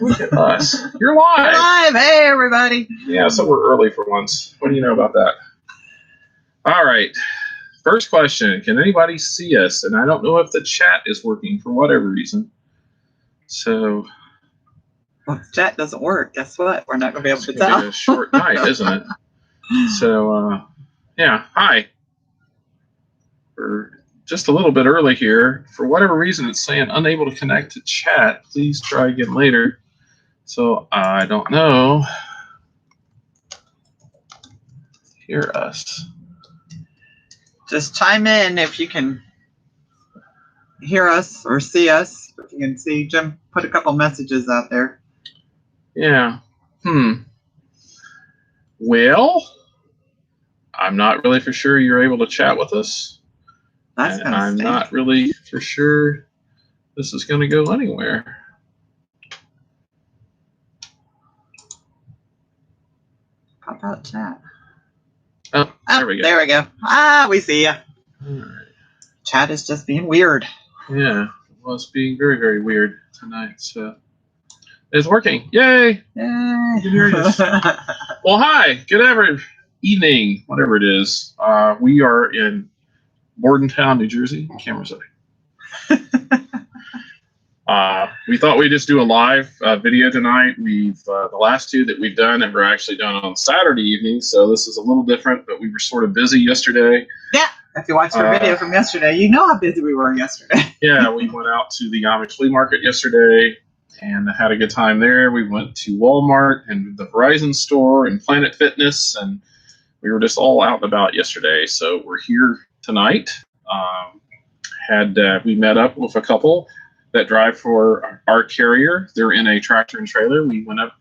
Look at us. You're live. Live. Hey, everybody. Yeah, so we're early for once. What do you know about that? All right. First question. Can anybody see us? And I don't know if the chat is working for whatever reason. So. Well, if the chat doesn't work, guess what? We're not going to be able to It's going to tell. be a short night, isn't it? So, yeah. Hi. We're just a little bit early here. For whatever reason, it's saying unable to connect to chat. Please try again later. So, I don't know. Hear us. Just chime in if you can hear us or see us. If you can see, Jim put a couple messages out there. Yeah. Well, I'm not really for sure you're able to chat with us. That's and I'm not really for sure this is going to go anywhere. How about chat? Oh, there we go. There we go. We see you. All right. Chat is just being weird. Yeah, well, it's being very, very weird tonight. So it's working. Yay! Yay! Here it is. Well, hi. Good evening, whatever it is. We are in Bordentown, New Jersey. Camera's up. We thought we'd just do a live video tonight. We've the last two that we've done were actually done on Saturday evening, so this is a little different. But we were sort of busy yesterday. Yeah, if you watched our video from yesterday, you know how busy we were yesterday. Yeah, we went out to the Amish flea market yesterday and had a good time there. We went to Walmart and the Verizon store and Planet Fitness, and we were just all out and about yesterday. So we're here tonight. We met up with a couple that drive for our carrier. They're in a tractor and trailer. We went up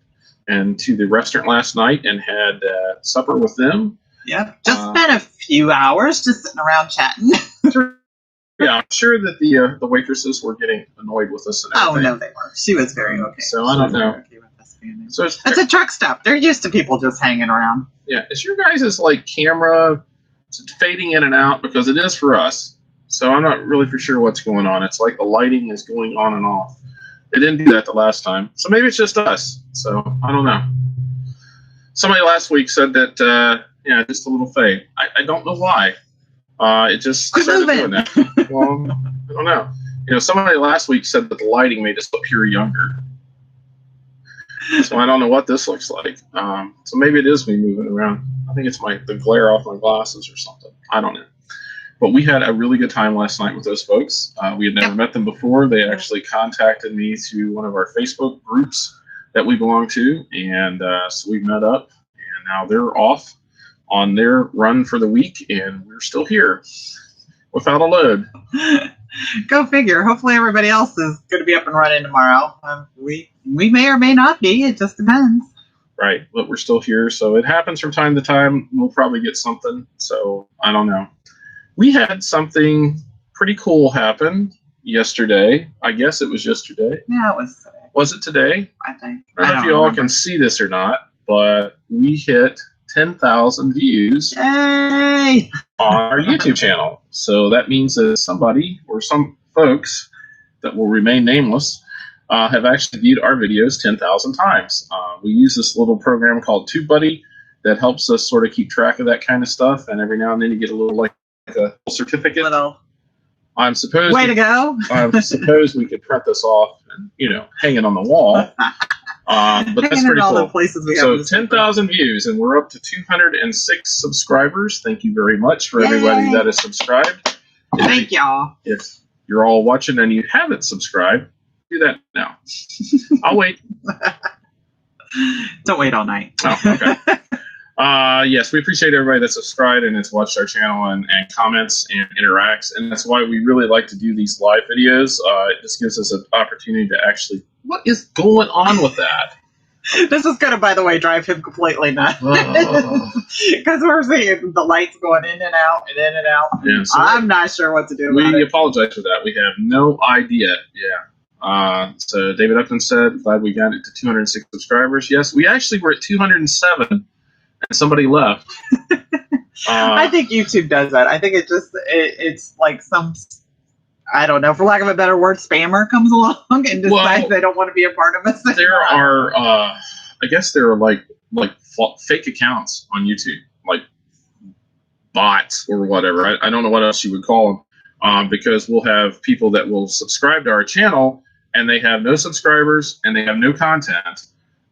and to the restaurant last night and had supper with them. Yep, just spent a few hours just sitting around chatting. Yeah, I'm sure that the waitresses were getting annoyed with us and everything. Oh, no, they weren't. She was very okay. So I don't know. Okay with us being there. So it's a truck stop. They're used to people just hanging around. Yeah, is your guys' camera fading in and out? Because it is for us. So I'm not really for sure what's going on. It's like the lighting is going on and off. It didn't do that the last time. So maybe it's just us. So I don't know. Somebody last week said that, just a little fade. I don't know why. It just started doing that. Well, I don't know. Somebody last week said that the lighting made us appear younger. So I don't know what this looks like. So maybe it is me moving around. I think it's the glare off my glasses or something. I don't know. But we had a really good time last night with those folks. We had never met them before. They actually contacted me through one of our Facebook groups that we belong to. And so we met up. And now they're off on their run for the week. And we're still here without a load. Go figure. Hopefully everybody else is going to be up and running tomorrow. We may or may not be. It just depends. Right. But we're still here. So it happens from time to time. We'll probably get something. So I don't know. We had something pretty cool happen yesterday. I guess it was yesterday. Yeah, it was today. Was it today? I think. I don't know if you all can see this or not, but we hit 10,000 views Yay! on our YouTube channel. So that means that somebody or some folks that will remain nameless have actually viewed our videos 10,000 times. We use this little program called TubeBuddy that helps us sort of keep track of that kind of stuff. And every now and then you get a little a certificate. I'm supposed way to go. I suppose we could print this off and hang it on the wall. But that's pretty all cool. The places we so 10,000 views, and we're up to 206 subscribers. Thank you very much for everybody that is subscribed. Thank y'all. If you're all watching and you haven't subscribed, do that now. I'll wait. Don't wait all night. Oh, okay. Yes, we appreciate everybody that's subscribed and has watched our channel and comments and interacts. And that's why we really like to do these live videos. It just gives us an opportunity to actually, what is going on with that? This is going to, by the way, drive him completely nuts. Because we're seeing the lights going in and out and in and out. Yeah, so I'm not sure what to do about it. We apologize for that. We have no idea. Yeah. So David Upton said, glad we got it to 206 subscribers. Yes, we actually were at 207 and somebody left. I think YouTube does that. I think it's like some I don't know, for lack of a better word, spammer comes along and decides they don't want to be a part of us. There are, I guess there are like fake accounts on YouTube, like bots or whatever. I don't know what else you would call them, because we'll have people that will subscribe to our channel and they have no subscribers and they have no content.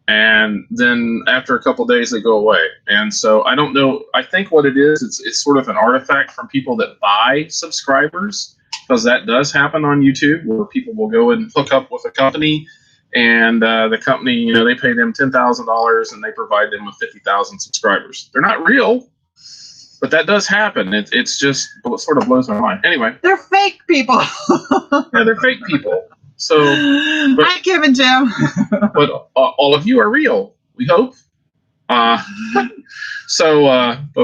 And then after a couple of days, they go away. And so I don't know. I think what it is, it's sort of an artifact from people that buy subscribers, because that does happen on YouTube, where people will go and hook up with a company, and the company, they pay them $10,000 and they provide them with 50,000 subscribers. They're not real, but that does happen. It's just, it sort of blows my mind. Anyway, they're fake people. Yeah, they're fake people. So, hi, Kim and Jim. But all of you are real, we hope. But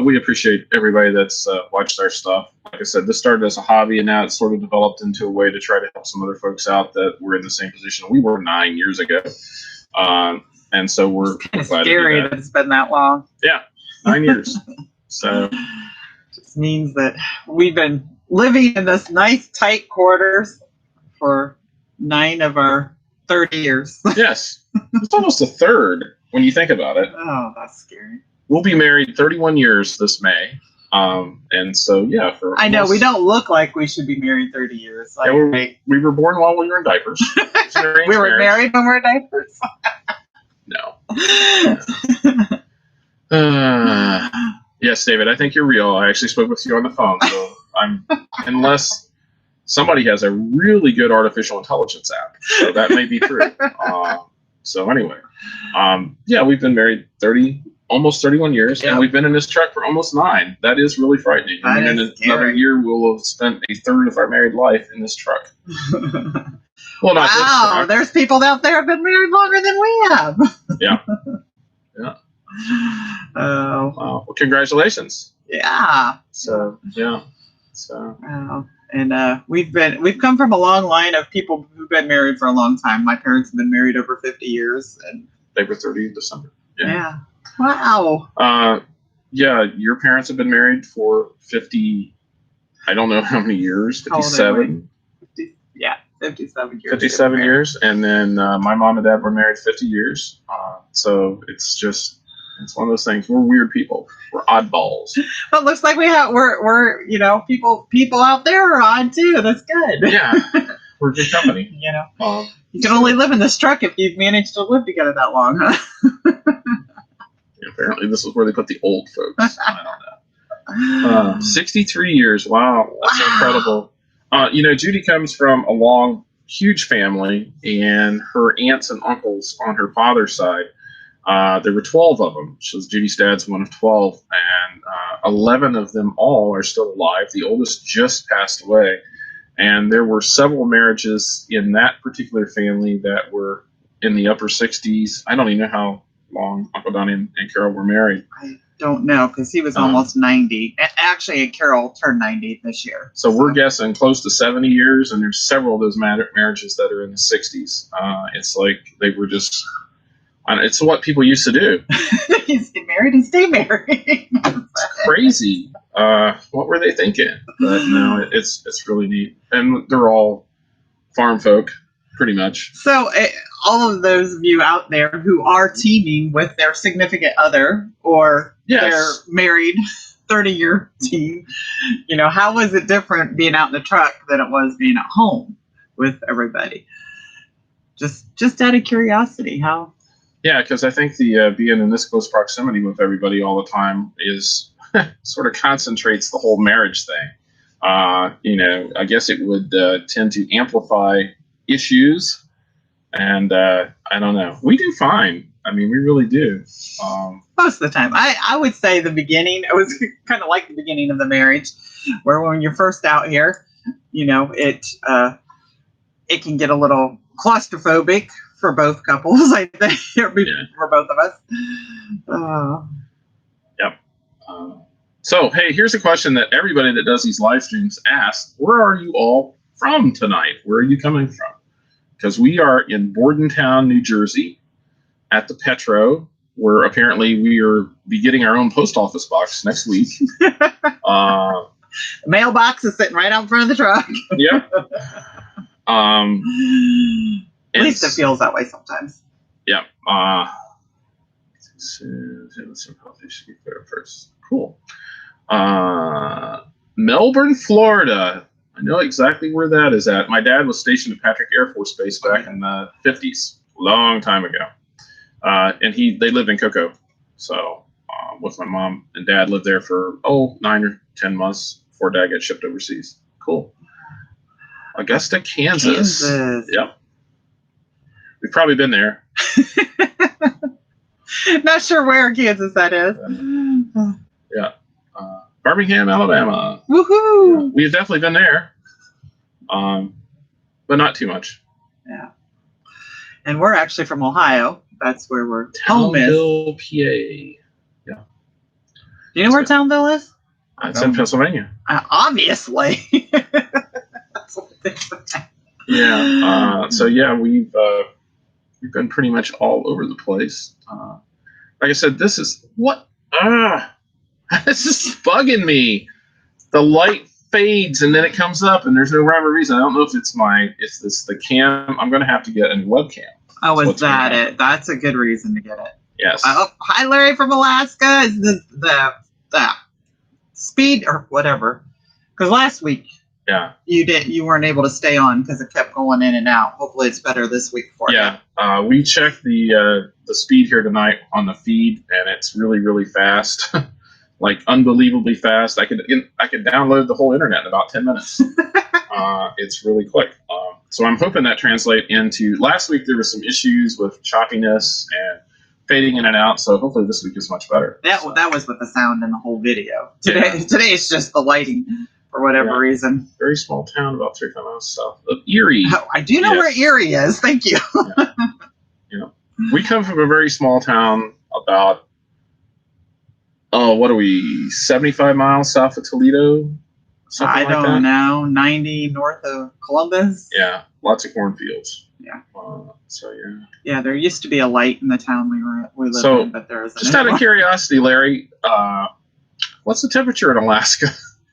we appreciate everybody that's watched our stuff. Like I said, this started as a hobby, and now it's sort of developed into a way to try to help some other folks out that were in the same position we were 9 years ago. And so we're kind of glad scary to do that. that it's been that long. Yeah, 9 years. So just means that we've been living in this nice tight quarters for 9 of our 30 years. Yes, it's almost a third when you think about it. Oh, that's scary. We'll be married 31 years this May. And so, yeah. I know, we don't look like we should be married 30 years. Like, yeah, we were born while we were in diapers. We were married when we were in diapers? No. Yes, David, I think you're real. I actually spoke with you on the phone. So unless somebody has a really good artificial intelligence app. So that may be true. So anyway, yeah, we've been married almost 31 years, and we've been in this truck for almost 9. That is really frightening. I mean, in another year, we'll have spent a third of our married life in this truck. Well, not this truck. There's people out there who have been married longer than we have. Yeah. Yeah. Oh. Wow. Well, congratulations. Yeah. So, yeah. So. And we've come from a long line of people who've been married for a long time. My parents have been married over 50 years, and they were 30 in December. Yeah. Wow. Yeah, your parents have been married for 50. I don't know how many years. 57. 57 years. 57 years, and then my mom and dad were married 50 years. So it's one of those things. We're weird people. We're oddballs. But it looks like we're people out there are odd too. That's good. Yeah, we're good company. You can only live in this truck if you've managed to live together that long, huh? Apparently, this is where they put the old folks. I don't know. 63 years. Wow, that's incredible. Judy comes from a long, huge family, and her aunts and uncles on her father's side. There were 12 of them. So Judy's dad's one of 12, and 11 of them all are still alive. The oldest just passed away, and there were several marriages in that particular family that were in the upper 60s. I don't even know how long Uncle Donnie and Carol were married. I don't know, because he was almost 90. Actually, Carol turned 90 this year. So we're guessing close to 70 years, and there's several of those marriages that are in the 60s. It's like they were just... It's what people used to do. Get married and stay married. It's crazy. What were they thinking? But no, it's really neat. And they're all farm folk, pretty much. So all of those of you out there who are teaming with their significant other or their married 30-year team, how was it different being out in the truck than it was being at home with everybody? Just out of curiosity, how... Yeah, because I think the being in this close proximity with everybody all the time is sort of concentrates the whole marriage thing. I guess it would tend to amplify issues, and I don't know. We do fine. I mean, we really do. Most of the time. I would say the beginning, it was kind of like the beginning of the marriage, where when you're first out here, it can get a little claustrophobic for both couples, I think, for both of us. Yep. So, hey, here's a question that everybody that does these live streams asks. Where are you all from tonight? Where are you coming from? Because we are in Bordentown, New Jersey, at the Petro, where apparently we are be getting our own post office box next week. The mailbox is sitting right out in front of the truck. Yeah. At least it feels that way sometimes. Yeah. First. Cool. Melbourne, Florida. I know exactly where that is at. My dad was stationed at Patrick Air Force Base back in the 50s, a long time ago. And they lived in Cocoa. So with my mom and dad lived there for 9 or 10 months before dad got shipped overseas. Cool. Augusta, Kansas. Yep. We've probably been there. Not sure where in Kansas that is. Yeah. Birmingham, Alabama. Woohoo! Yeah, we've definitely been there. But not too much. Yeah. And we're actually from Ohio. That's where we're home is. Townville, PA. Yeah. Do you know where Townville is? It's in Pennsylvania. Obviously. That's what they say. Yeah. So yeah, we've been pretty much all over the place. Like I said, this is what this is bugging me. The light fades and then it comes up and there's no rhyme or reason. I don't know if it's the cam. I'm going to have to get a new webcam. Oh, is that it? That's a good reason to get it. Yes. Hi, Larry from Alaska. Is the speed or whatever? Because last week, you weren't able to stay on because it kept going in and out. Hopefully, it's better this week for you. Yeah. We checked the speed here tonight on the feed, and it's really, really fast. Like unbelievably fast. I could download the whole internet in about 10 minutes. It's really quick. So I'm hoping that translates into. Last week there were some issues with choppiness and fading in and out. So hopefully this week is much better. That was with the sound in the whole video. Today it's just the lighting for whatever reason. Very small town about 3 miles south of Erie. Oh, I do know where Erie is. Thank you. Yeah. We come from a very small town about. What are we, 75 miles south of Toledo? I don't know. 90 north of Columbus? Yeah, lots of cornfields. Yeah. Yeah. Yeah, there used to be a light in the town we lived in, but there isn't. Just out of curiosity, Larry, what's the temperature in Alaska?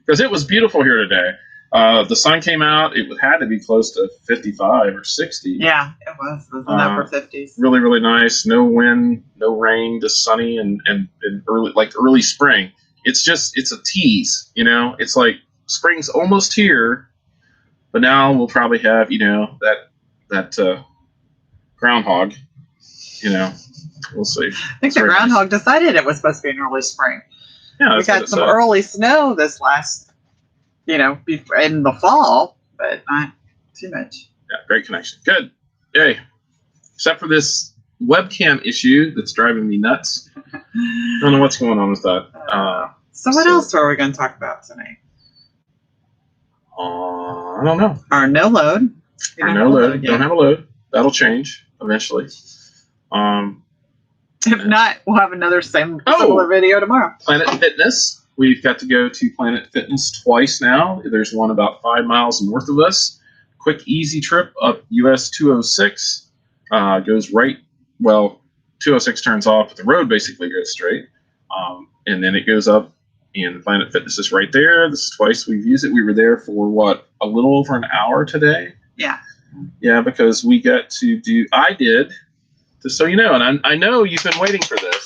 Because it was beautiful here today. The sun came out. It had to be close to 55 or 60. Yeah, it was. It was in the upper 50s. Really, really nice. No wind, no rain, just sunny and early spring. It's a tease, It's like spring's almost here, but now we'll probably have, that groundhog. We'll see. I think the groundhog decided it was supposed to be an early spring. Yeah, we got some early snow this last. In the fall, but not too much. Yeah, great connection. Good. Yay. Except for this webcam issue that's driving me nuts. I don't know what's going on with that. So what else are we going to talk about tonight? I don't know. Our no load. Our no load. Don't have a load. That'll change eventually. If not, we'll have another similar video tomorrow. Planet Fitness. We've got to go to Planet Fitness twice now. There's one about 5 miles north of us. Quick, easy trip up US 206. Goes right. Well, 206 turns off, but the road basically goes straight. And then it goes up, and Planet Fitness is right there. This is twice we've used it. We were there for, a little over an hour today? Yeah. Yeah, because we got to do. I did, just so you know, and I know you've been waiting for this.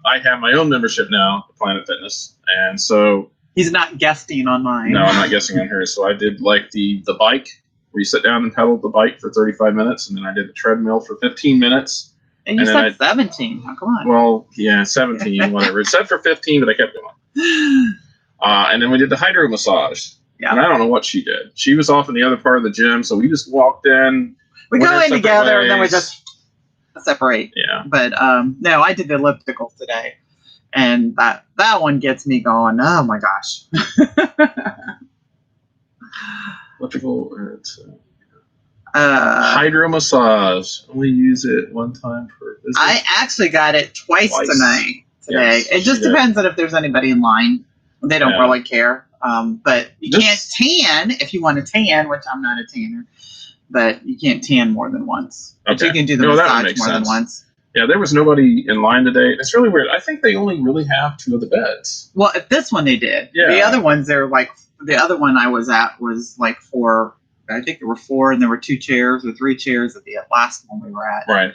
I have my own membership now at Planet Fitness, and so he's not guesting on mine. No, I'm not guesting on hers. So I did the bike where you sit down and pedal the bike for 35 minutes, and then I did the treadmill for 15 minutes. And you said 17. Oh, come on. Well, yeah, 17, whatever. It said for 15, but I kept going. And then we did the hydro massage. Yeah. And I don't know what she did. She was off in the other part of the gym, so we just walked in. We go in together, and then we just separate. Yeah. But no, I did the elliptical today, and that one gets me going. Oh my gosh. Elliptical. Hydro massage. Only use it one time per visit. I actually got it twice today. Yes, it just depends on if there's anybody in line. They don't really care. But you can't tan if you want to tan, which I'm not a tanner. But you can't tan more than once. But you can do the massage more than once. Yeah, there was nobody in line today. It's really weird. I think they only really have 2 of the beds. Well, at this one they did. Yeah. The other ones, they're like, the other one I was at was like 4. I think there were 4, and there were 2 chairs or 3 chairs at the last one we were at. Right.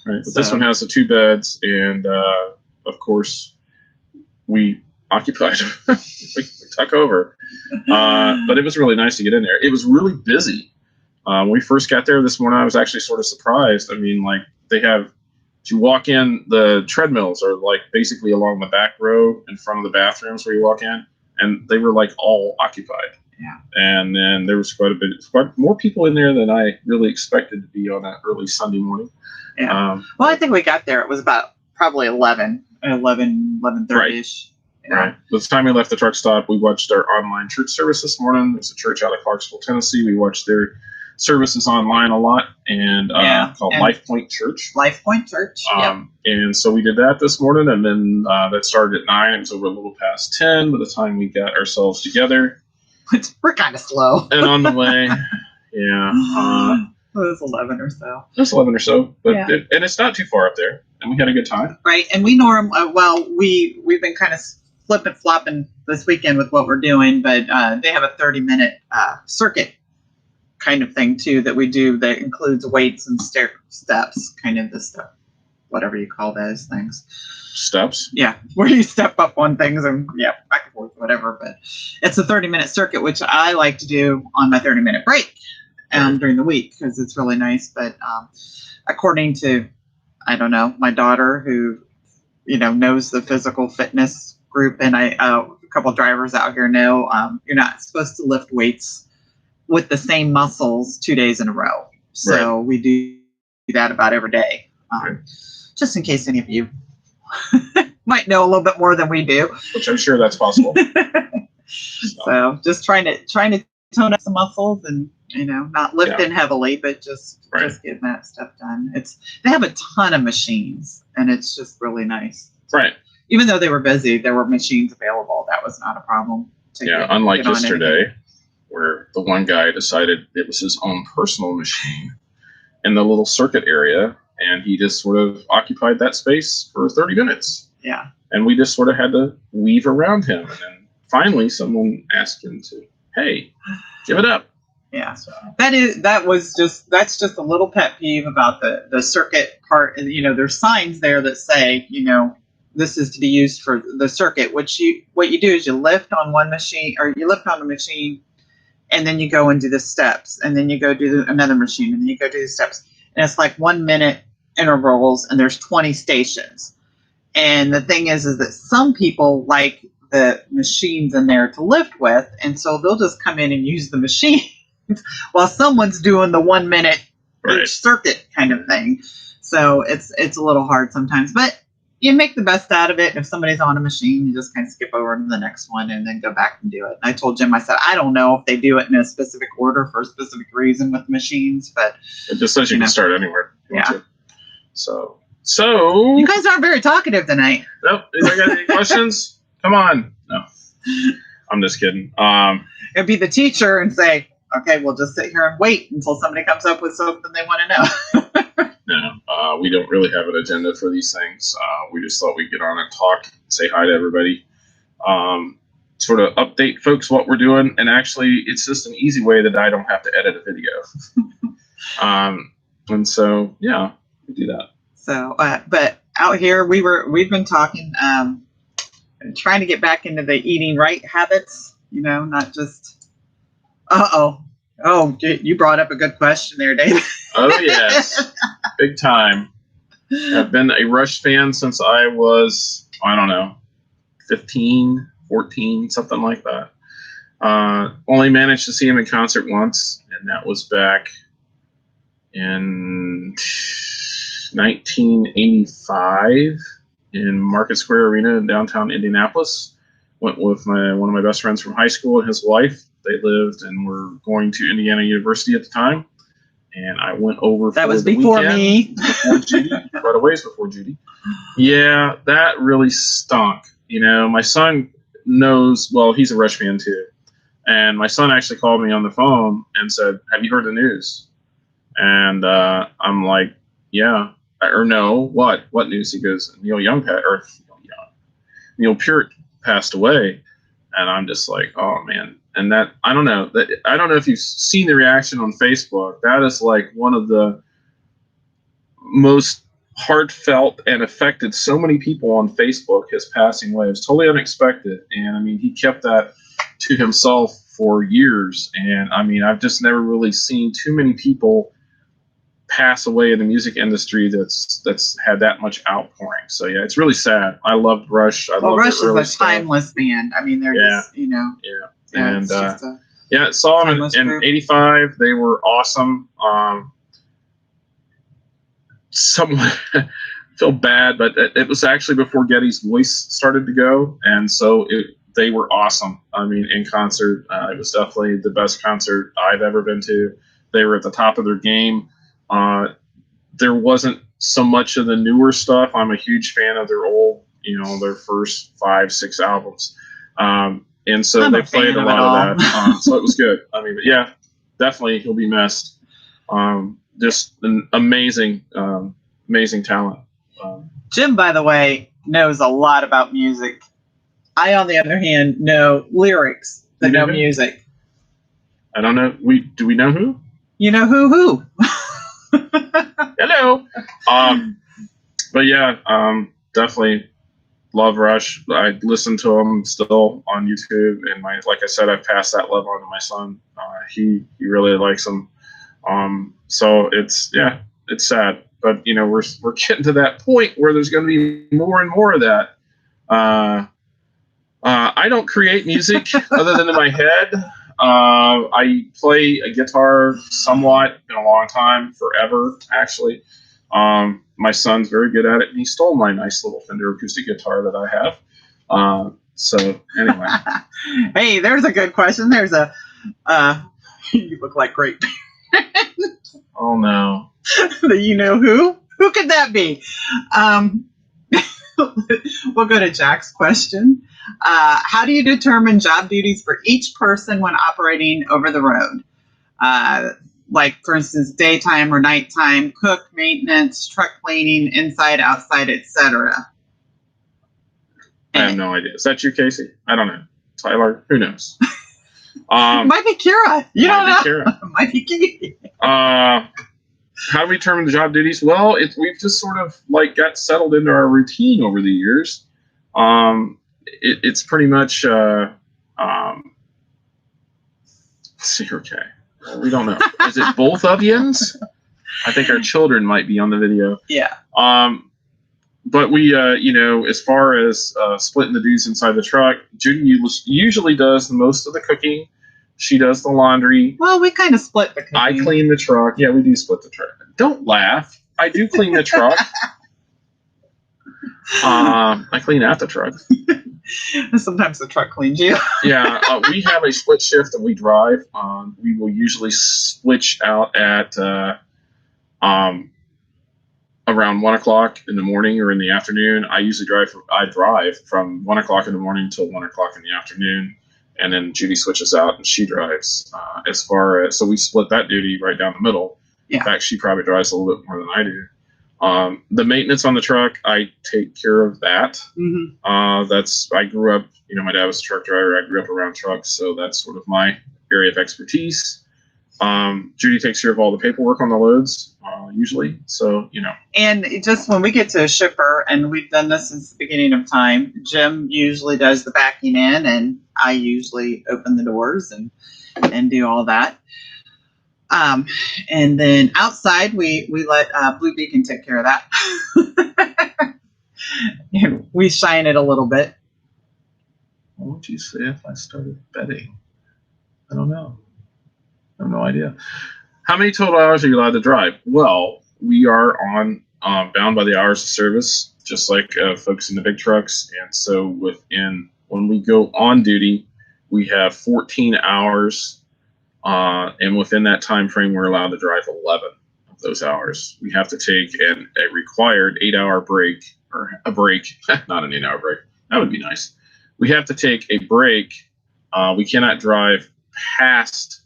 But this one has the 2 beds, and of course, we occupied. we took over. But it was really nice to get in there. It was really busy. When we first got there this morning, I was actually sort of surprised. I mean, like, they have, to walk in, the treadmills are like basically along the back row in front of the bathrooms where you walk in, and they were like all occupied. Yeah. And then there was quite more people in there than I really expected to be on that early Sunday morning. Yeah. Well, I think we got there. It was about probably 11:30ish. Yeah. Right. By the time we left the truck stop, we watched our online church service this morning. There's a church out of Clarksville, Tennessee. We watched their services online a lot, and called Life Point Church. Life Point Church. And so we did that this morning, and then that started at 9. It was over a little past 10 by the time we got ourselves together. We're kind of slow. And on the way, it was 11 or so. It was 11 or so, but and it's not too far up there, and we had a good time. Right, and we we've been kind of flipping flopping this weekend with what we're doing, but they have a 30-minute circuit kind of thing too that we do that includes weights and steps, kind of the stuff, whatever you call those things. Steps? Yeah, where you step up on things and back and forth, whatever. But it's a 30-minute circuit, which I like to do on my 30-minute break during the week because it's really nice. But according to, I don't know, my daughter who, knows the physical fitness group, and a couple of drivers out here know you're not supposed to lift weights with the same muscles 2 days in a row. So we do that about every day. Just in case any of you might know a little bit more than we do. Which I'm sure that's possible. So just trying to tone up some muscles and, not lifting heavily, but just getting that stuff done. They have a ton of machines, and it's just really nice. Right. Even though they were busy, there were machines available. That was not a problem. Unlike yesterday, where the one guy decided it was his own personal machine in the little circuit area, and he just sort of occupied that space for 30 minutes. Yeah. And we just sort of had to weave around him. And then finally someone asked him to, hey, give it up. Yeah. So that's just a little pet peeve about the circuit part. And, there's signs there that say, this is to be used for the circuit, what you do is you lift on one machine, or you lift on a machine, and then you go and do the steps, and then you go do another machine, and then you go do the steps. And it's like 1 minute intervals, and there's 20 stations. And the thing is that some people like the machines in there to lift with, and so they'll just come in and use the machine while someone's doing the 1 minute each circuit kind of thing. So it's a little hard sometimes, but you make the best out of it. And if somebody's on a machine, you just kind of skip over to the next one and then go back and do it. And I told Jim, I said, I don't know if they do it in a specific order for a specific reason with machines, but it just says you can start anywhere. So you guys aren't very talkative tonight. Nope. Anybody got any questions? Come on. No, I'm just kidding. It'd be the teacher and say, okay, we'll just sit here and wait until somebody comes up with something they want to know. No, we don't really have an agenda for these things. We just thought we'd get on and talk, say hi to everybody, sort of update folks what we're doing. And actually, it's just an easy way that I don't have to edit a video. And so, we do that. So, but out here, we've been talking, trying to get back into the eating right habits, not just, Oh, you brought up a good question there, David. Oh, yes. Big time. I've been a Rush fan since I was, 15, 14, something like that. Only managed to see him in concert once, and that was back in 1985 in Market Square Arena in downtown Indianapolis. Went with one of my best friends from high school and his wife. They lived and were going to Indiana University at the time. And I went over that for was the before weekend, me. Before Judy, quite a ways before Judy. Yeah, that really stunk. My son knows, well, he's a Rush fan too. And my son actually called me on the phone and said, have you heard the news? And I'm like, yeah. or no, what news? He goes, Neil Peart passed away, and I'm just like, oh man. And that I don't know if you've seen the reaction on Facebook. That is like one of the most heartfelt and affected so many people on Facebook. His passing away. It was totally unexpected, and I mean, he kept that to himself for years. And I mean, I've just never really seen too many people pass away in the music industry that's had that much outpouring. So yeah, it's really sad. I loved Rush. Rush is a timeless band. I mean, they're just, and saw them in '85. They were awesome. Somewhat feel bad, but it was actually before Getty's voice started to go, and so they were awesome. I mean, in concert, it was definitely the best concert I've ever been to. They were at the top of their game. There wasn't so much of the newer stuff. I'm a huge fan of their old, their first 5-6 albums. And so they played a lot of that. So it was good. I mean, but yeah, definitely he'll be missed. Just an amazing talent. Jim, by the way, knows a lot about music. I, on the other hand, know lyrics, but no music. I don't know. Do we know who? You know who? Hello. But yeah, definitely love Rush. I listen to them still on YouTube, and like I said, I've passed that love on to my son. He really likes them. So it's sad, but we're getting to that point where there's going to be more and more of that. I don't create music other than in my head. I play a guitar somewhat, been a long time, forever actually. My son's very good at it, and he stole my nice little Fender acoustic guitar that I have. So anyway. Hey, there's a good question. There's a you look like great. Oh no. You know who? Who could that be? We'll go to Jack's question. How do you determine job duties for each person when operating over the road? Like, for instance, daytime or nighttime, cook, maintenance, truck cleaning, inside, outside, etc. I have no idea. Is that you, Casey? I don't know. Tyler? Who knows? Might be Kira. You don't know. Kira. Might be Kira. How do we determine the job duties? Well, we've just sort of got settled into our routine over the years. It's pretty much see, okay. We don't know. Is it both of yous? I think our children might be on the video. Yeah. But we, as far as splitting the duties inside the truck, Judy usually does most of the cooking. She does the laundry. Well, we kind of split the cooking. I clean the truck. Yeah, we do split the truck. Don't laugh. I do clean the truck. I clean out the truck. Sometimes the truck cleans you. Yeah, we have a split shift that we drive. We will usually switch out at around 1 o'clock in the morning or in the afternoon. I drive from 1 o'clock in the morning till 1 o'clock in the afternoon, and then Judy switches out and she drives. So we split that duty right down the middle. Yeah. In fact, she probably drives a little bit more than I do. The maintenance on the truck, I take care of that. Mm-hmm. I grew up, my dad was a truck driver. I grew up around trucks, so that's sort of my area of expertise. Judy takes care of all the paperwork on the loads, usually. So, And just when we get to a shipper, and we've done this since the beginning of time, Jim usually does the backing in, and I usually open the doors and do all that. And then outside, we let Blue Beacon take care of that. We shine it a little bit. What would you say if I started betting? I don't know. I have no idea. How many total hours are you allowed to drive? Well, we are bound by the hours of service, just like folks in the big trucks. And so when we go on duty, we have 14 hours. And within that time frame, we're allowed to drive 11 of those hours. We have to take a required 8-hour break, or a break, not an 8-hour break. That would be nice. We have to take a break. We cannot drive past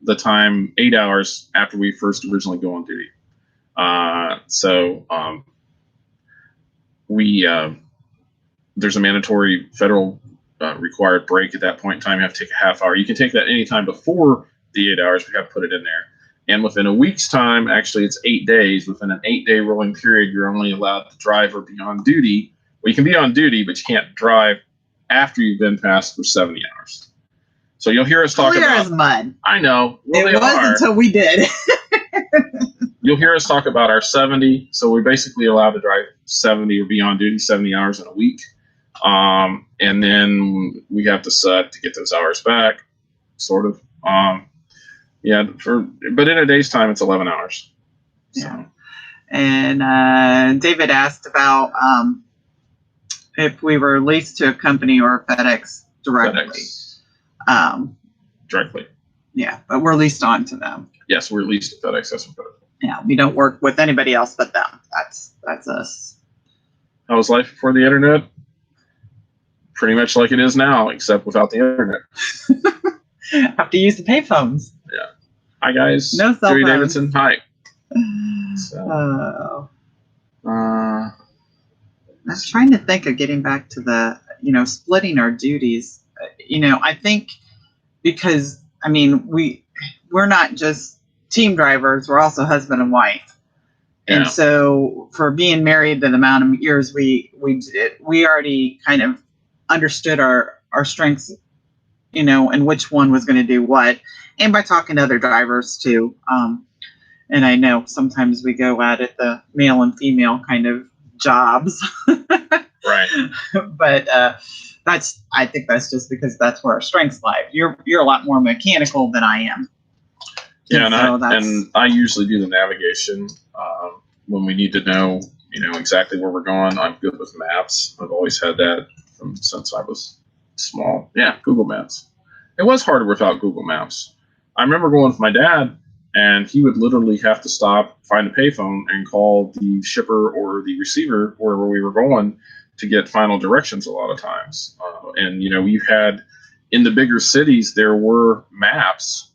the time 8 hours after we first originally go on duty. So there's a mandatory federal required break at that point in time. You have to take a half hour. You can take that anytime before the 8 hours. We have to put it in there. And within a week's time, actually it's 8 days. Within an 8-day rolling period, you're only allowed to drive or be on duty. Well, you can be on duty, but you can't drive after you've been passed for 70 hours. So you'll hear us talk about... as mud. I know. Well, it was until we did. You'll hear us talk about our 70. So we're basically allowed to drive 70 or be on duty 70 hours in a week. And then we have to set to get those hours back, sort of. But in a day's time, it's 11 hours. So. Yeah. And David asked about if we were leased to a company or FedEx directly. Directly. Yeah, but we're leased on to them. Yes, we're leased to FedEx. That's what yeah, we don't work with anybody else but them. That's us. How was life before the internet? Pretty much like it is now, except without the internet. Have to use the payphones. Yeah. Hi, guys. No cell Joey phones. Davidson. Hi. So, I was trying to think of getting back to the, splitting our duties. I think because, we're not just team drivers, we're also husband and wife. Yeah. And so for being married the amount of years we did, we already kind of understood our strengths, and which one was going to do what. And by talking to other drivers too. And I know sometimes we go at it the male and female kind of jobs. Right. But I think that's just because that's where our strengths lie. You're a lot more mechanical than I am. Yeah, and I usually do the navigation when we need to know, exactly where we're going. I'm good with maps. I've always had that since I was small. Yeah, Google Maps. It was harder without Google Maps. I remember going with my dad, and he would literally have to stop, find a payphone, and call the shipper or the receiver wherever we were going to get final directions a lot of times. And, we've had, in the bigger cities, there were maps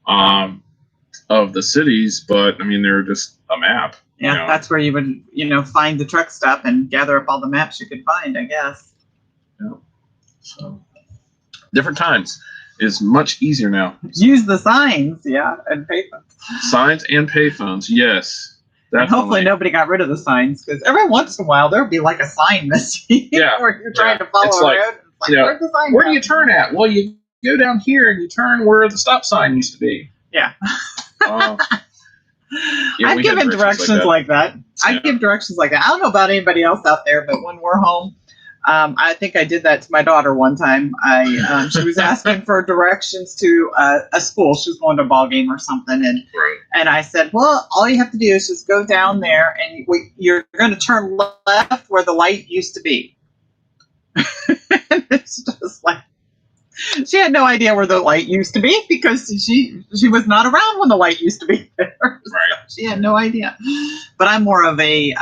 of the cities, but, they're just a map. Yeah, that's where you would, find the truck stop and gather up all the maps you could find, I guess. Yeah. So, different times. Is much easier now. Use the signs, yeah, and payphones. Signs and payphones, yes. And hopefully nobody got rid of the signs, because every once in a while there'll be like a sign missing. Yeah. Where you're trying to follow it's a road. It's like, where's the sign? Where do you turn at? Well, you go down here and you turn where the stop sign used to be. Yeah. I've given directions like that. I give directions like that. I don't know about anybody else out there, but when we're home, I think I did that to my daughter one time. She was asking for directions to a school. She was going to a ball game or something, and I said, "Well, all you have to do is just go down there, and you're going to turn left where the light used to be." And it's just like she had no idea where the light used to be because she was not around when the light used to be there. Right. She had no idea. But I'm more of a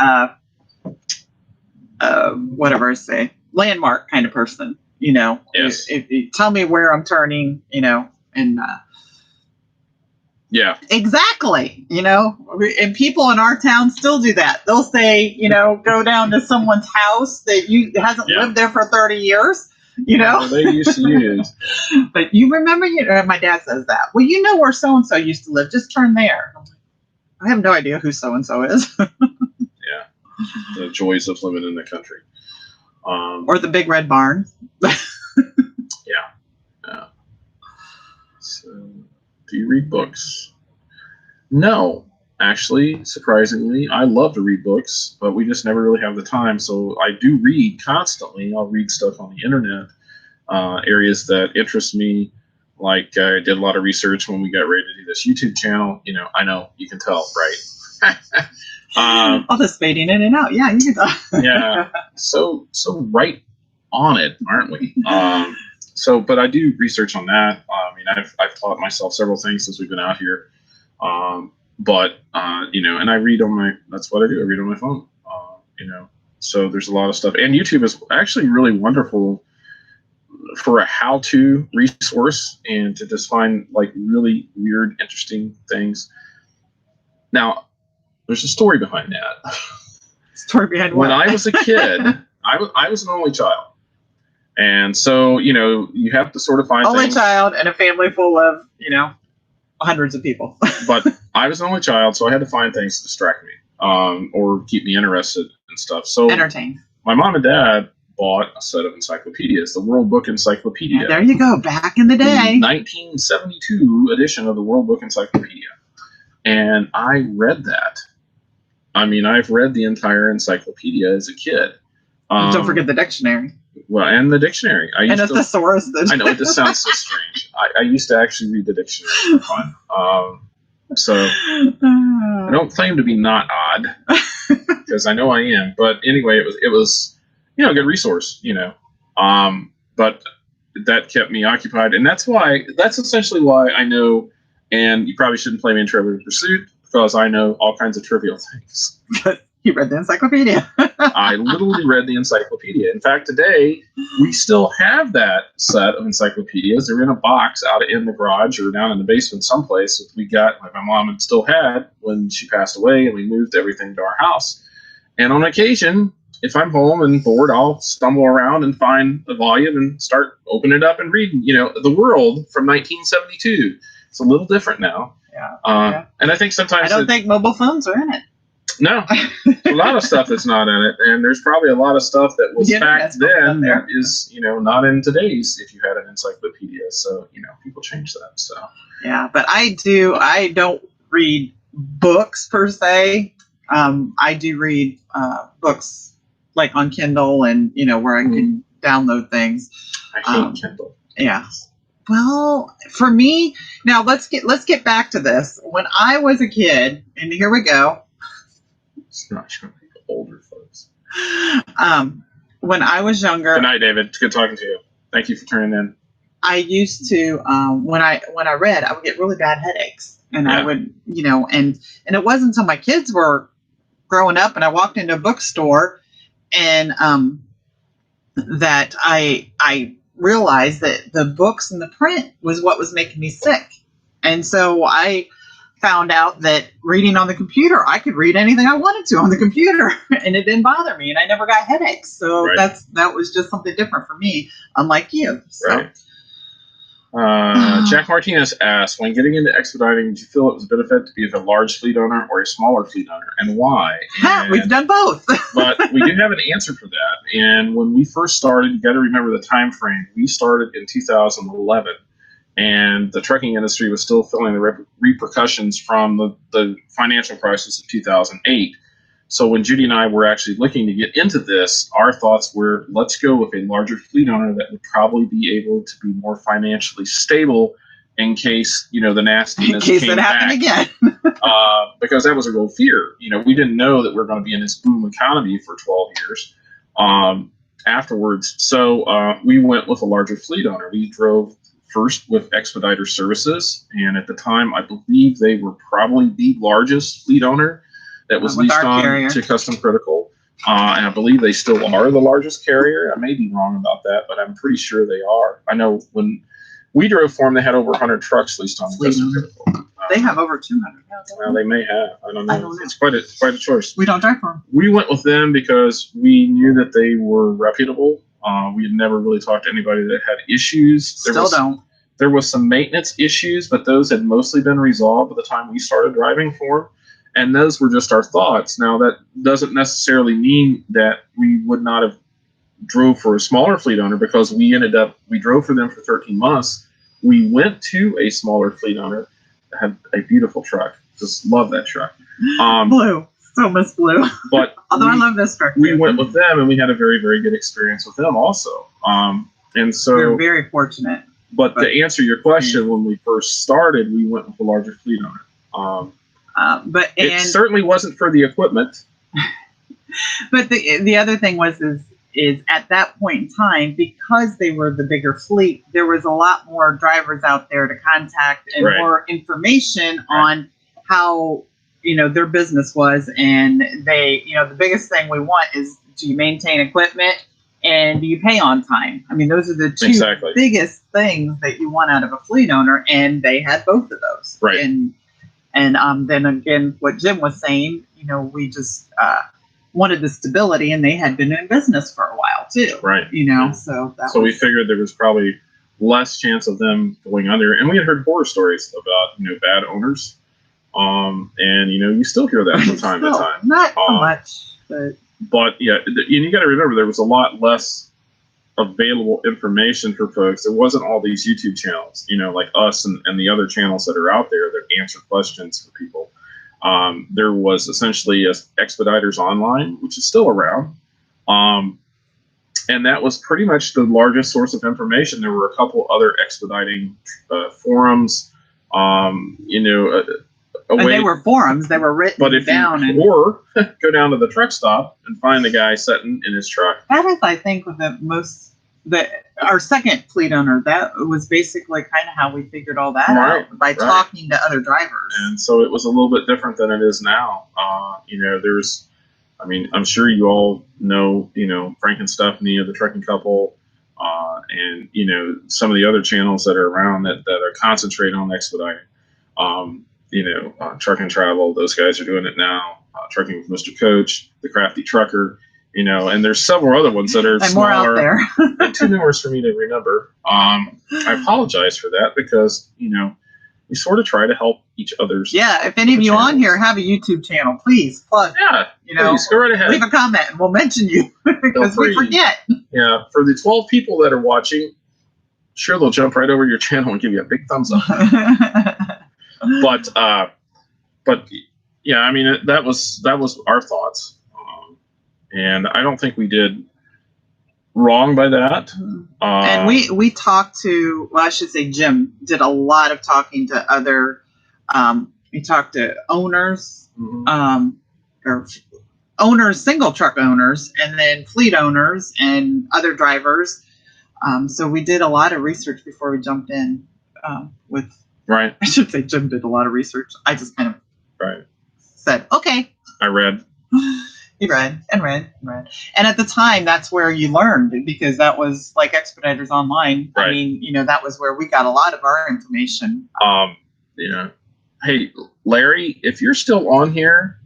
whatever I say, landmark kind of person, Yes. If you tell me where I'm turning, and yeah, exactly, and people in our town still do that. They'll say, go down to someone's house that hasn't lived there for 30 years, Well, they used to use. But you remember, my dad says that. Well, where so-and-so used to live, just turn there. I have no idea who so-and-so is. Yeah. The joys of living in the country. Or the big red barn. Yeah. So, do you read books? No. Actually, surprisingly, I love to read books, but we just never really have the time. So I do read constantly. I'll read stuff on the internet, areas that interest me. Like I did a lot of research when we got ready to do this YouTube channel. I know you can tell, right? All this fading in and out. Yeah, you can tell. Yeah. So right on it, aren't we? But I do research on that. I've taught myself several things since we've been out here. And I read that's what I do. I read on my phone, so there's a lot of stuff. And YouTube is actually really wonderful for a how-to resource and to just find like really weird, interesting things. Now, There's a story behind that. Story behind when what? I was a kid, I was an only child. And so, you have to sort of find only things. child in a family full of, hundreds of people. But I was an only child, so I had to find things to distract me, or keep me interested and stuff. So Entertain. my mom and dad bought a set of encyclopedias, the World Book Encyclopedia. Yeah, there you go, back in the day. The 1972 edition of the World Book Encyclopedia. And I read that. I mean, I've read the entire encyclopedia as a kid. Don't forget the dictionary. Well, and the dictionary. And a thesaurus. I know, this sounds so strange. I used to actually read the dictionary for fun. So I don't claim to be not odd, because I know I am. But anyway, it was a good resource, But that kept me occupied, and that's essentially why I know. And you probably shouldn't play me in Trivial Pursuit, because I know all kinds of trivial things. You read the encyclopedia. I literally read the encyclopedia. In fact, today, we still have that set of encyclopedias. They're in a box out in the garage or down in the basement someplace that we got, like my mom had still had when she passed away, and we moved everything to our house. And on occasion, if I'm home and bored, I'll stumble around and find a volume and start opening it up and reading, The World from 1972. It's a little different now. Yeah. And I think sometimes... I don't think mobile phones are in it. No, a lot of stuff that's not in it, and there's probably a lot of stuff that was back then that is, not in today's. If you had an encyclopedia, so people change that. So yeah, but I don't read books per se. I do read books like on Kindle and where I can download things. I hate Kindle. Yeah. Well, for me, now let's get back to this. When I was a kid, and here we go. It's not sure older folks. When I was younger. Good night, David. It's good talking to you. Thank you for tuning in. I used to when I read, I would get really bad headaches, and I would and it wasn't until my kids were growing up and I walked into a bookstore and that I realized that the books and the print was what was making me sick, and so I found out that reading on the computer, I could read anything I wanted to on the computer, and it didn't bother me, and I never got headaches. So that was just something different for me, unlike you. So. Right. Jack Martinez asked, when getting into expediting, did you feel it was a benefit to be a large fleet owner or a smaller fleet owner, and why? We've done both. But we do have an answer for that. And when we first started, you got to remember the time frame. We started in 2011. And the trucking industry was still feeling the repercussions from the financial crisis of 2008. So when Judy and I were actually looking to get into this, our thoughts were, let's go with a larger fleet owner that would probably be able to be more financially stable in case, the nastiness came back. Again. Because that was a real fear. We didn't know that we were going to be in this boom economy for 12 years afterwards. So we went with a larger fleet owner. We drove first with Expediter Services, and at the time, I believe they were probably the largest fleet owner that was leased on to Custom Critical, and I believe they still are the largest carrier. I may be wrong about that, but I'm pretty sure they are. I know when we drove for them, they had over 100 trucks leased on Custom Critical. They have over 200 now. Well, they may have. I don't know. It's quite a choice. We don't drive for them. We went with them because we knew that they were reputable. We had never really talked to anybody that had issues. There was some maintenance issues, but those had mostly been resolved by the time we started driving for them. And those were just our thoughts. Now, that doesn't necessarily mean that we would not have drove for a smaller fleet owner, because we drove for them for 13 months. We went to a smaller fleet owner that had a beautiful truck. Just love that truck. Blue. So miss blue. But although I love this truck. We went with them, and we had a very, very good experience with them also. And so we're very fortunate. But to answer your question, when we first started, we went with a larger fleet owner. But it certainly wasn't for the equipment. But the other thing is at that point in time, because they were the bigger fleet, there was a lot more drivers out there to contact and more information on how their business was, and they the biggest thing we want is, do you maintain equipment and do you pay on time? I mean, those are the two biggest things that you want out of a fleet owner, and they had both of those. Right. And then again, what Jim was saying, we just wanted the stability, and they had been in business for a while too. Right. So we figured there was probably less chance of them going under. And we had heard horror stories about, bad owners. And you still hear that from time to time. Not so much, but yeah, and you got to remember there was a lot less available information for folks. There wasn't all these YouTube channels, like us and the other channels that are out there that answer questions for people. There was essentially Expediters Online, which is still around. And that was pretty much the largest source of information. There were a couple other expediting forums, they were forums. They were written down. Or go down to the truck stop and find the guy sitting in his truck. That is, I think, our second fleet owner, that was basically kind of how we figured all that out, by talking to other drivers. And so it was a little bit different than it is now. I'm sure you all know, Frank and Stephanie of the Trucking Couple, and, some of the other channels that are around that are concentrated on expediting. Truck and Travel, those guys are doing it now. Trucking with Mr. Coach, the Crafty Trucker, and there's several other ones that are and smaller, more out there. and too numerous for me to remember. I apologize for that because, we sort of try to help each other's. Yeah, if any of you channels on here have a YouTube channel, please plug. Yeah, please go right ahead. Leave a comment and we'll mention you because we forget. Yeah, for the 12 people that are watching, sure, they'll jump right over your channel and give you a big thumbs up. But yeah, that was our thoughts, and I don't think we did wrong by that. And we talked to, I should say, Jim did a lot of talking to other. We talked to owners, or owners, single truck owners, and then fleet owners and other drivers. So we did a lot of research before we jumped in with. Right. I should say Jim did a lot of research. I just kind of said, okay. I read. He read and read and read. And at the time, that's where you learned, because that was like Expediters Online. Right. That was where we got a lot of our information. Hey, Larry, if you're still on here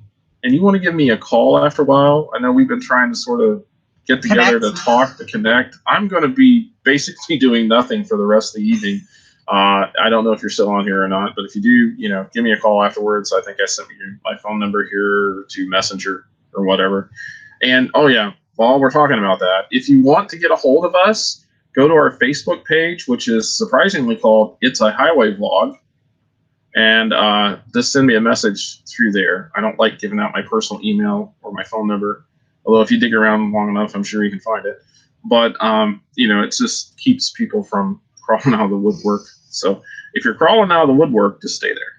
and you want to give me a call after a while, I know we've been trying to sort of get together to talk, to connect. I'm going to be basically doing nothing for the rest of the evening. I don't know if you're still on here or not, but if you do, give me a call afterwards. I think I sent you my phone number here to Messenger or whatever. And, while we're talking about that, if you want to get a hold of us, go to our Facebook page, which is surprisingly called It's a Highway Vlog. And just send me a message through there. I don't like giving out my personal email or my phone number, although if you dig around long enough, I'm sure you can find it. But, it just keeps people from crawling out of the woodwork. So if you're crawling out of the woodwork, just stay there.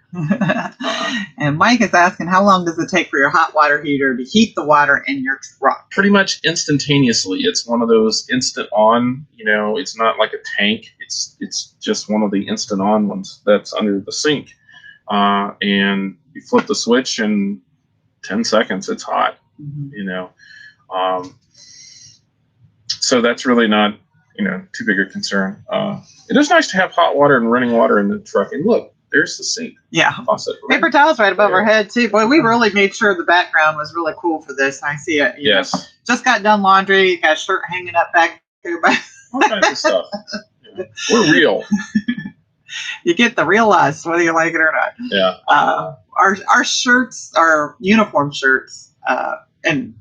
And Mike is asking, how long does it take for your hot water heater to heat the water in your truck? Pretty much instantaneously. It's one of those instant on, it's not like a tank. It's just one of the instant on ones that's under the sink. And you flip the switch and 10 seconds, it's hot, so that's really not, too big a concern. It is nice to have hot water and running water in the truck. And look, there's the sink. Yeah. Faucet, right? Paper towels right above our head, too. Boy, we really made sure the background was really cool for this. I see it. Yes. Just got done laundry. Got a shirt hanging up back there. All kinds of stuff. Yeah. We're real. You get the real us, whether you like it or not. Yeah. Our shirts, our uniform shirts, and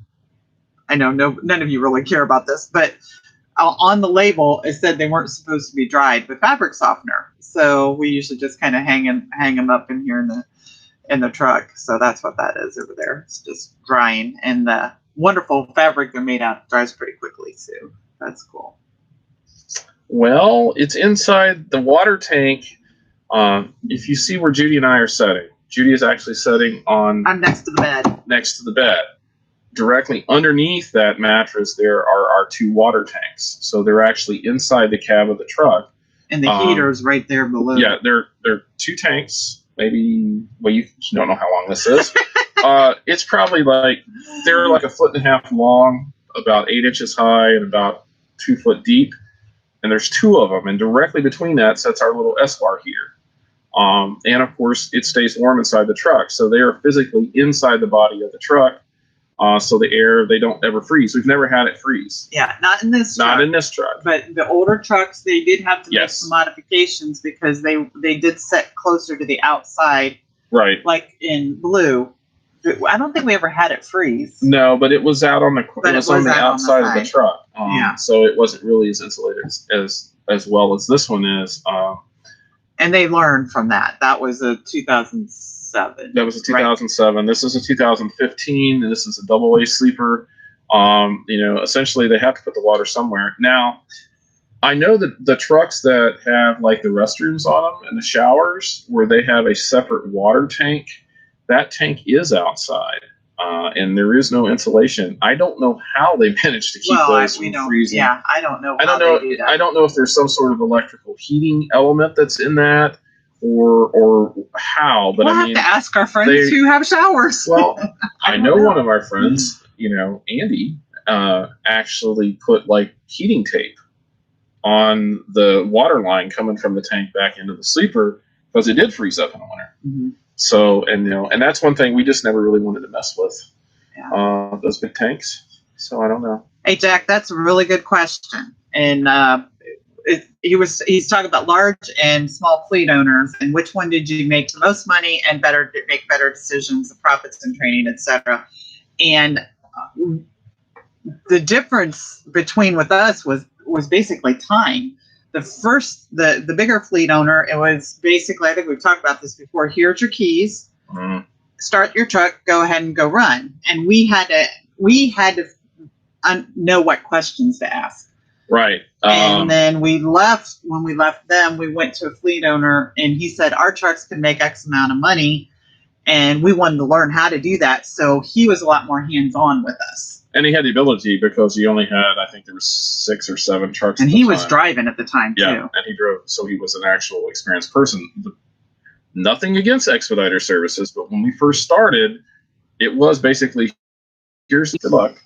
I know none of you really care about this, but on the label, it said they weren't supposed to be dried with fabric softener. So we usually just kind of hang them up in here in the truck. So that's what that is over there. It's just drying, and the wonderful fabric they're made out of dries pretty quickly. So that's cool. Well, it's inside the water tank. If you see where Judy and I are sitting, Judy is actually sitting on. I'm next to the bed. Next to the bed. Directly underneath that mattress, there are our two water tanks. So they're actually inside the cab of the truck. And the heater's right there below. Yeah, they're two tanks. Maybe, well, you don't know how long this is. It's probably they're like 1.5 feet long, about 8 inches high, and about 2 foot deep. And there's two of them. And directly between that sits our little S-bar heater. And of course, it stays warm inside the truck. So they are physically inside the body of the truck. So the air, they don't ever freeze. We've never had it freeze. Yeah, not in this truck. Not in this truck. But the older trucks, they did have to make some modifications because they did set closer to the outside. Right. Like in blue. I don't think we ever had it freeze. No, but it was out on the on the outside of the truck. So it wasn't really as insulated as well as this one is. And they learned from that. That was a 2007. That was a 2007. Right? This is a 2015, and this is a double A sleeper. Essentially they have to put the water somewhere. Now, I know that the trucks that have like the restrooms on them and the showers where they have a separate water tank, that tank is outside, and there is no insulation. I don't know how they managed to keep those from freezing. Yeah, I don't know. I don't know if there's some sort of electrical heating element that's in that, or how. But we'll have to ask our friends who have showers. Well, I know one of our friends, Andy, actually put like heating tape on the water line coming from the tank back into the sleeper because it did freeze up in the winter. Mm-hmm. So, and that's one thing we just never really wanted to mess with, those big tanks. So I don't know. Hey, Jack, that's a really good question. And he's talking about large and small fleet owners, and which one did you make the most money and make better decisions, the profits and training, etc. And the difference between with us was basically time. The bigger fleet owner, it was basically, I think we've talked about this before, here's your keys, start your truck, go ahead and go run. And we had to know what questions to ask. Right. And then when we left them, we went to a fleet owner and he said, our trucks can make X amount of money. And we wanted to learn how to do that. So he was a lot more hands-on with us. And he had the ability because he only had, I think there was 6 or 7 trucks. And he was driving at the time, too. Yeah, and he drove, so he was an actual experienced person. Nothing against Expediter services, but when we first started, it was basically, here's the luck.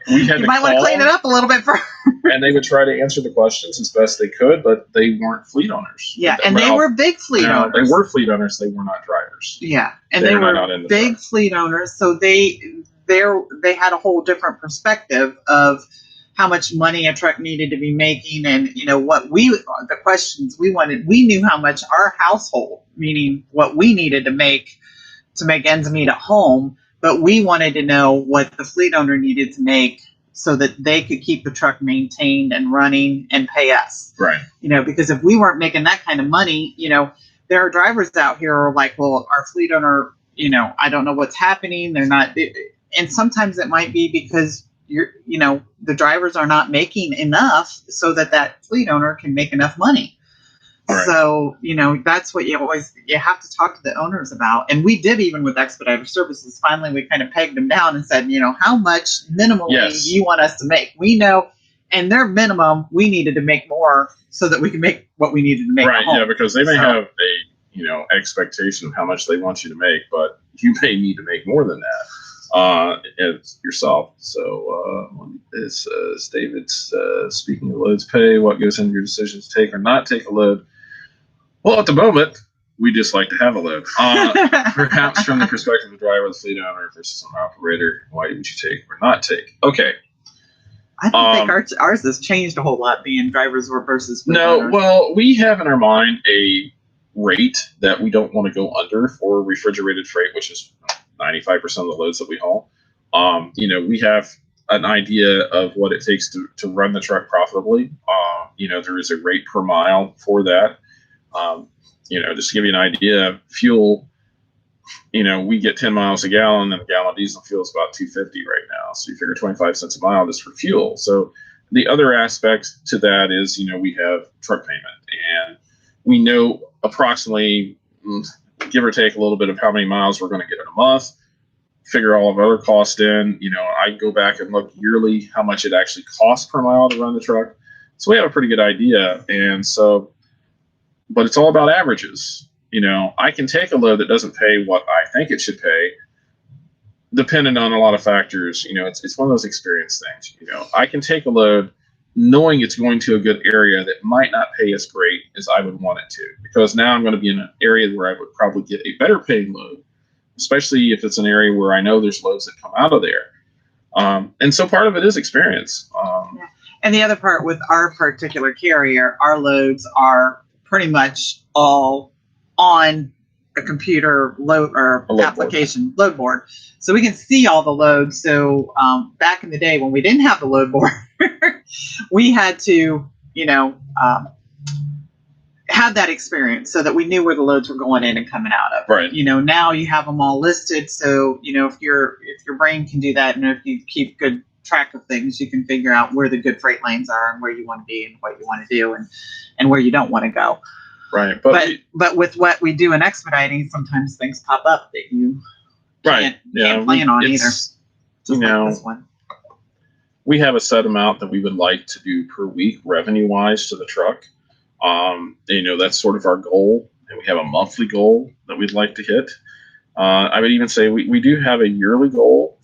We had you might want to clean it up a little bit first. And they would try to answer the questions as best they could, but they weren't fleet owners. Yeah, and they were big fleet owners. They were fleet owners. They were not drivers. Yeah, and they were big fleet owners, so they had a whole different perspective of how much money a truck needed to be making, and the questions we wanted. We knew how much our household, meaning what we needed to make ends meet at home, but we wanted to know what the fleet owner needed to make so that they could keep the truck maintained and running and pay us. Right. Because if we weren't making that kind of money, there are drivers out here who are like, well, our fleet owner, I don't know what's happening. They're not. And sometimes it might be because the drivers are not making enough so that fleet owner can make enough money. Right. So, that's what you have to talk to the owners about. And we did, even with Expediter services, finally we kind of pegged them down and said, how much minimally do you want us to make? We know, and their minimum, we needed to make more so that we can make what we needed to make. Right. Yeah. Because they may have a, expectation of how much they want you to make, but you may need to make more than that. As yourself. So this David's speaking of loads pay, what goes into your decision to take or not take a load? Well, at the moment, we just like to have a load. Perhaps from the perspective of the driver, the fleet owner versus an operator, why would you take or not take? Okay. I don't think ours has changed a whole lot being drivers versus fleet owners. Well, we have in our mind a rate that we don't want to go under for refrigerated freight, which is 95% of the loads that we haul. We have an idea of what it takes to run the truck profitably. There is a rate per mile for that. Just to give you an idea, fuel, we get 10 miles a gallon, and a gallon of diesel fuel is about $2.50 right now. So you figure 25 cents a mile just for fuel. So the other aspect to that is, we have truck payment, and we know approximately, give or take a little bit, of how many miles we're going to get in a month, figure all of our other costs in. I go back and look yearly how much it actually costs per mile to run the truck. So we have a pretty good idea. And so, but it's all about averages. I can take a load that doesn't pay what I think it should pay, depending on a lot of factors. It's one of those experience things. I can take a load knowing it's going to a good area that might not pay as great as I would want it to, because now I'm going to be in an area where I would probably get a better paying load, especially if it's an area where I know there's loads that come out of there. And so part of it is experience. Yeah. And the other part with our particular carrier, our loads are pretty much all on a computer load or application load board. So we can see all the loads. So back in the day when we didn't have the load board, we had to, have that experience so that we knew where the loads were going in and coming out of. Right. Now you have them all listed. So, if your brain can do that, and if you keep good track of things, you can figure out where the good freight lanes are and where you want to be and what you want to do and where you don't want to go. Right. But with what we do in expediting, sometimes things pop up that you can't plan on either. Just like this one. We have a set amount that we would like to do per week revenue wise to the truck. That's sort of our goal, and we have a monthly goal that we'd like to hit. I would even say we do have a yearly goal,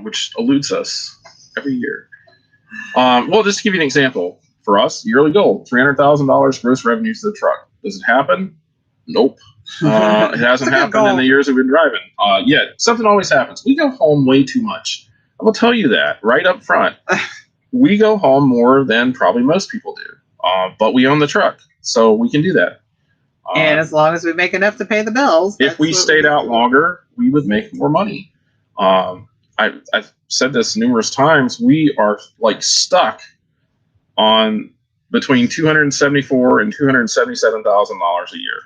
which eludes us every year. Well, just to give you an example, for us, yearly goal, $300,000 gross revenue to the truck. Does it happen? Nope. It hasn't happened in the years we've been driving. Yet something always happens. We go home way too much. I will tell you that right up front. We go home more than probably most people do. But we own the truck, so we can do that. And as long as we make enough to pay the bills. If we stayed out longer, we would make more money. I've said this numerous times. We are stuck on between $274,000 and $277,000 a year.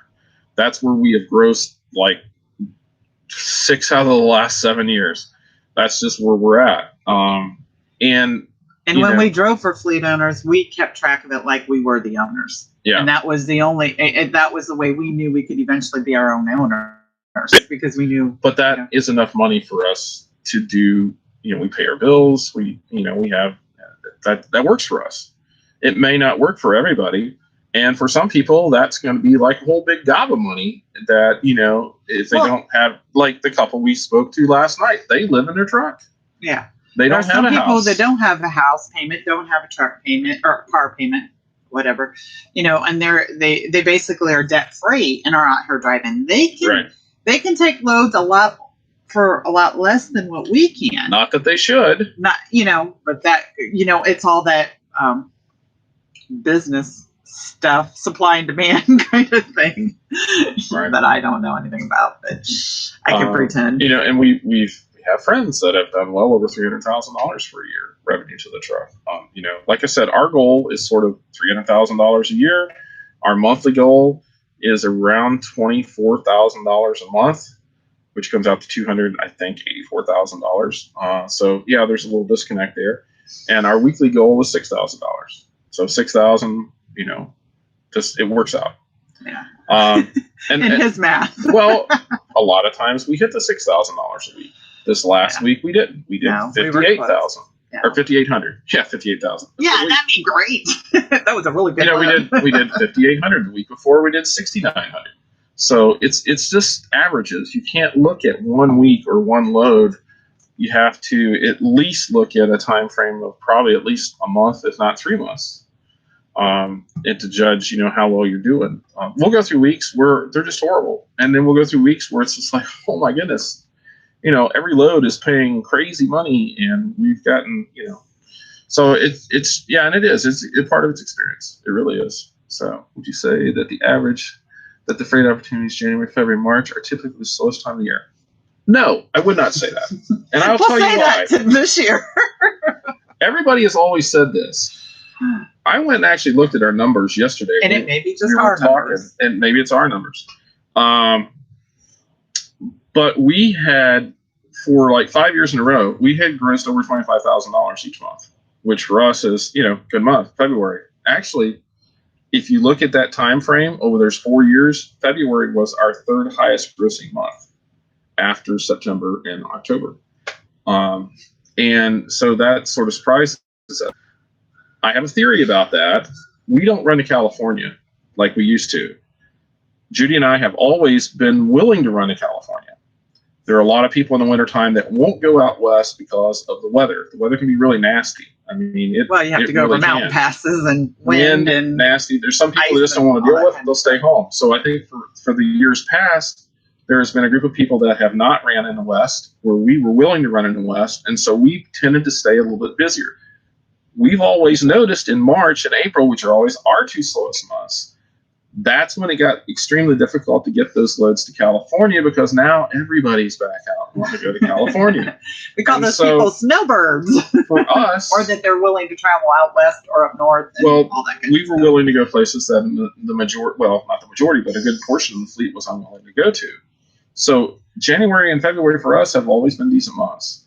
That's where we have grossed 6 out of the last 7 years. That's just where we're at. And when we drove for fleet owners, we kept track of it like we were the owners. Yeah. And that was that was the way we knew we could eventually be our own owners, because we knew. But that is enough money for us to do, we pay our bills. We have that works for us. It may not work for everybody. And for some people, that's going to be like a whole big gob of money that, if they don't have, like the couple we spoke to last night, they live in their truck. Yeah. They don't have a house. Some people that don't have a house payment, don't have a truck payment or car payment, whatever, and they basically are debt free and are out here driving. They can take loads for a lot less than what we can. Not that they should. Not but that it's all that business stuff, supply and demand kind of thing that I don't know anything about, but I can pretend. And we have friends that have done well over $300,000 for a year revenue to the truck. Like I said, our goal is sort of $300,000 a year. Our monthly goal is around $24,000 a month, which comes out to $284,000. So yeah, there's a little disconnect there. And our weekly goal is $6,000. So 6,000, just it works out. Yeah. And his math. Well, a lot of times we hit the $6,000 a week. This last week we didn't. We did 58,000 or 5,800. Yeah, 58,000. Yeah, that'd be great. That was a really good. We did 5,800 the week before. We did 6,900. So it's just averages. You can't look at 1 week or one load. You have to at least look at a time frame of probably at least a month, if not 3 months, and to judge, how well you're doing. We'll go through weeks where they're just horrible, and then we'll go through weeks where it's just like, oh my goodness. Every load is paying crazy money, and we've gotten, so it's and it is. It's part of its experience. It really is. So would you say that the average, that the freight opportunities January, February, March are typically the slowest time of the year? No, I would not say that. And I'll tell you why. That this year. Everybody has always said this. I went and actually looked at our numbers yesterday. And it may be just our numbers. And maybe it's our numbers. But we had, for 5 years in a row, we had grossed over $25,000 each month, which for us is, good month, February. Actually, if you look at that time frame over those 4 years, February was our third highest grossing month after September and October. And so that sort of surprises us. I have a theory about that. We don't run to California like we used to. Judy and I have always been willing to run to California. There are a lot of people in the wintertime that won't go out west because of the weather. The weather can be really nasty. I mean, you have to go really over mountain passes and wind and nasty. There's some people that just don't want to deal with it. They'll stay home. So I think for the years past, there's been a group of people that have not ran in the west where we were willing to run in the west. And so we tended to stay a little bit busier. We've always noticed in March and April, which are always our two slowest months, that's when it got extremely difficult to get those loads to California because now everybody's back out and want to go to California. We call those people snowbirds. For us, or that they're willing to travel out west or up north. And all that kind we were willing to go places that the majority, well, not the majority, but a good portion of the fleet was unwilling to go to. So January and February for us have always been decent months.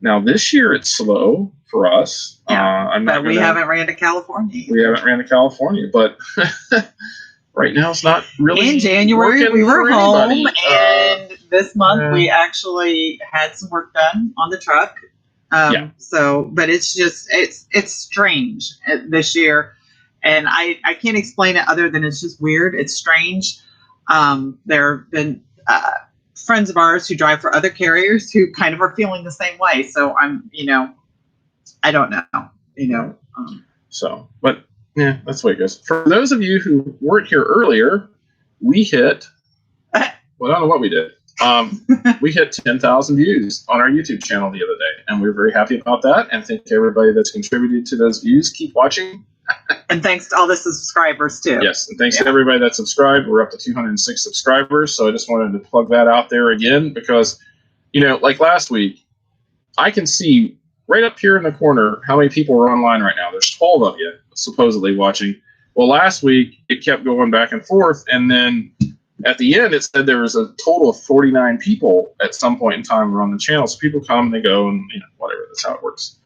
Now this year it's slow for us. Yeah, but we haven't ran to California. We haven't ran to California, but right now it's not really. In January we were home, and this month we actually had some work done on the truck. So, but it's just it's strange this year, and I can't explain it other than it's just weird. It's strange. There have been friends of ours who drive for other carriers who kind of are feeling the same way. So I'm, I don't know, So, but yeah, that's the way it goes. For those of you who weren't here earlier, we hit, well, I don't know what we did. We hit 10,000 views on our YouTube channel the other day, and we're very happy about that. And thank everybody that's contributed to those views. Keep watching. And thanks to all the subscribers too. Yes, and thanks to everybody that subscribed. We're up to 206 subscribers, so I just wanted to plug that out there again because, like last week, I can see right up here in the corner how many people are online right now. There's 12 of you supposedly watching. Well, last week it kept going back and forth, and then at the end it said there was a total of 49 people at some point in time were on the channel. So people come and they go, and whatever. That's how it works.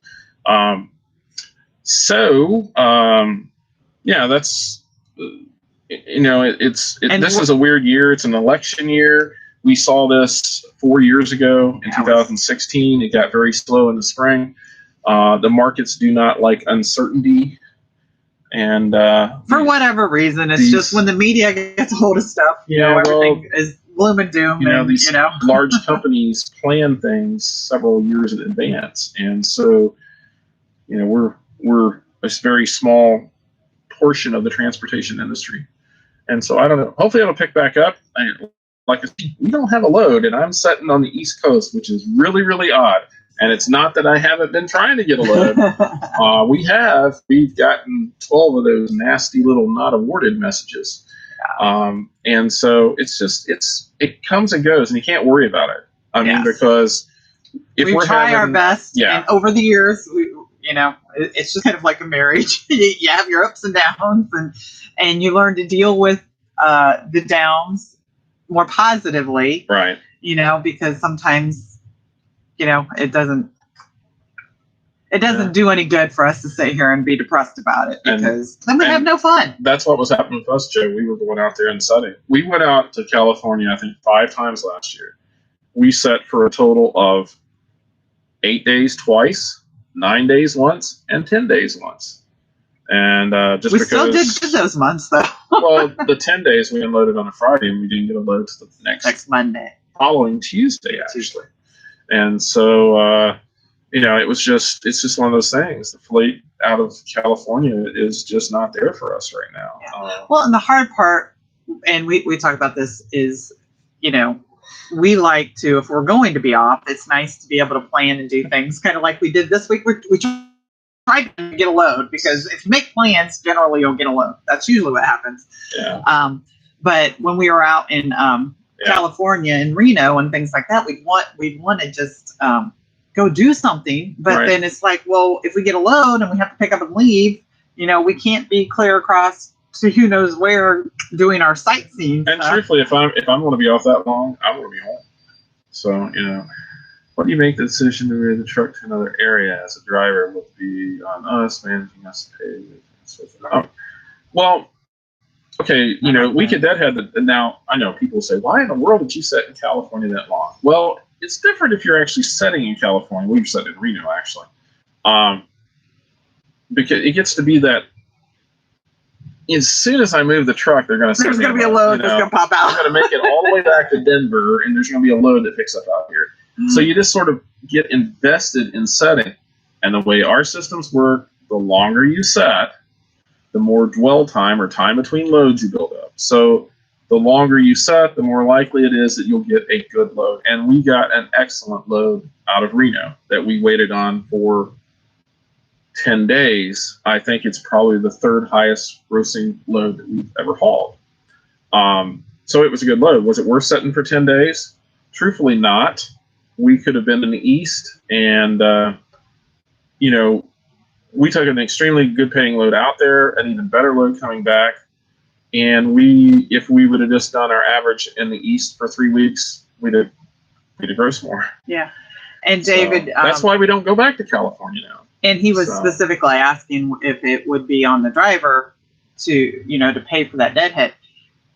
Yeah, that's, this is a weird year. It's an election year. We saw this 4 years ago in 2016. It got very slow in the spring. The markets do not like uncertainty. And for whatever reason, it's just when the media gets a hold of stuff, everything is gloom and doom. These large companies plan things several years in advance. And so, we're a very small portion of the transportation industry. And so I don't know. Hopefully it'll pick back up. Like I said, we don't have a load, and I'm sitting on the East Coast, which is really, really odd. And it's not that I haven't been trying to get a load. We've gotten 12 of those nasty little not awarded messages. And so it comes and goes, and you can't worry about it. I mean, because if we try our best, and over the years, it's just kind of like a marriage. You have your ups and downs, and you learn to deal with the downs more positively, right? Because sometimes, it doesn't do any good for us to sit here and be depressed about it, because then we have no fun. That's what was happening with us, Joe. We were going out there and setting. We went out to California, I think, 5 times last year. We set for a total of 8 days twice, 9 days once, and 10 days once. And we still did good those months, though. Well, the 10 days we unloaded on a Friday, and we didn't get a load to the next Monday, following Tuesday, actually. And so, it's just one of those things. The fleet out of California is just not there for us right now. Yeah. Well, and the hard part, and we talk about this, is, we like to, if we're going to be off, it's nice to be able to plan and do things kind of like we did this week. We tried to get a load, because if you make plans, generally you'll get a load. That's usually what happens. Yeah. But when we were out in California and Reno and things like that, we'd want to just go do something. But then it's like, well, if we get a load and we have to pick up and leave, we can't be clear across to who knows where doing our sightseeing. And truthfully, if I'm going to be off that long, I want to be home. So, what do you make the decision to move the truck to another area as a driver would be on us, managing us to pay? Well, okay, we could now I know people say, why in the world did you set in California that long? Well, it's different if you're actually setting in California. We've set in Reno, actually. Because it gets to be that as soon as I move the truck, they're going to There's going to be a load that's going to pop out. I'm going to make it all the way back to Denver, and there's going to be a load that picks up out here. So you just sort of get invested in setting. And the way our systems work, the longer you set, the more dwell time or time between loads you build up. So the longer you set, the more likely it is that you'll get a good load. And we got an excellent load out of Reno that we waited on for 10 days. I think it's probably the third highest grossing load that we've ever hauled. So it was a good load. Was it worth setting for 10 days? Truthfully not. We could have been in the east, and we took an extremely good paying load out there, an even better load coming back. And if we would have just done our average in the east for 3 weeks, we'd have grossed more. Yeah. And David, so that's why we don't go back to California now. And he was specifically asking if it would be on the driver to pay for that deadhead.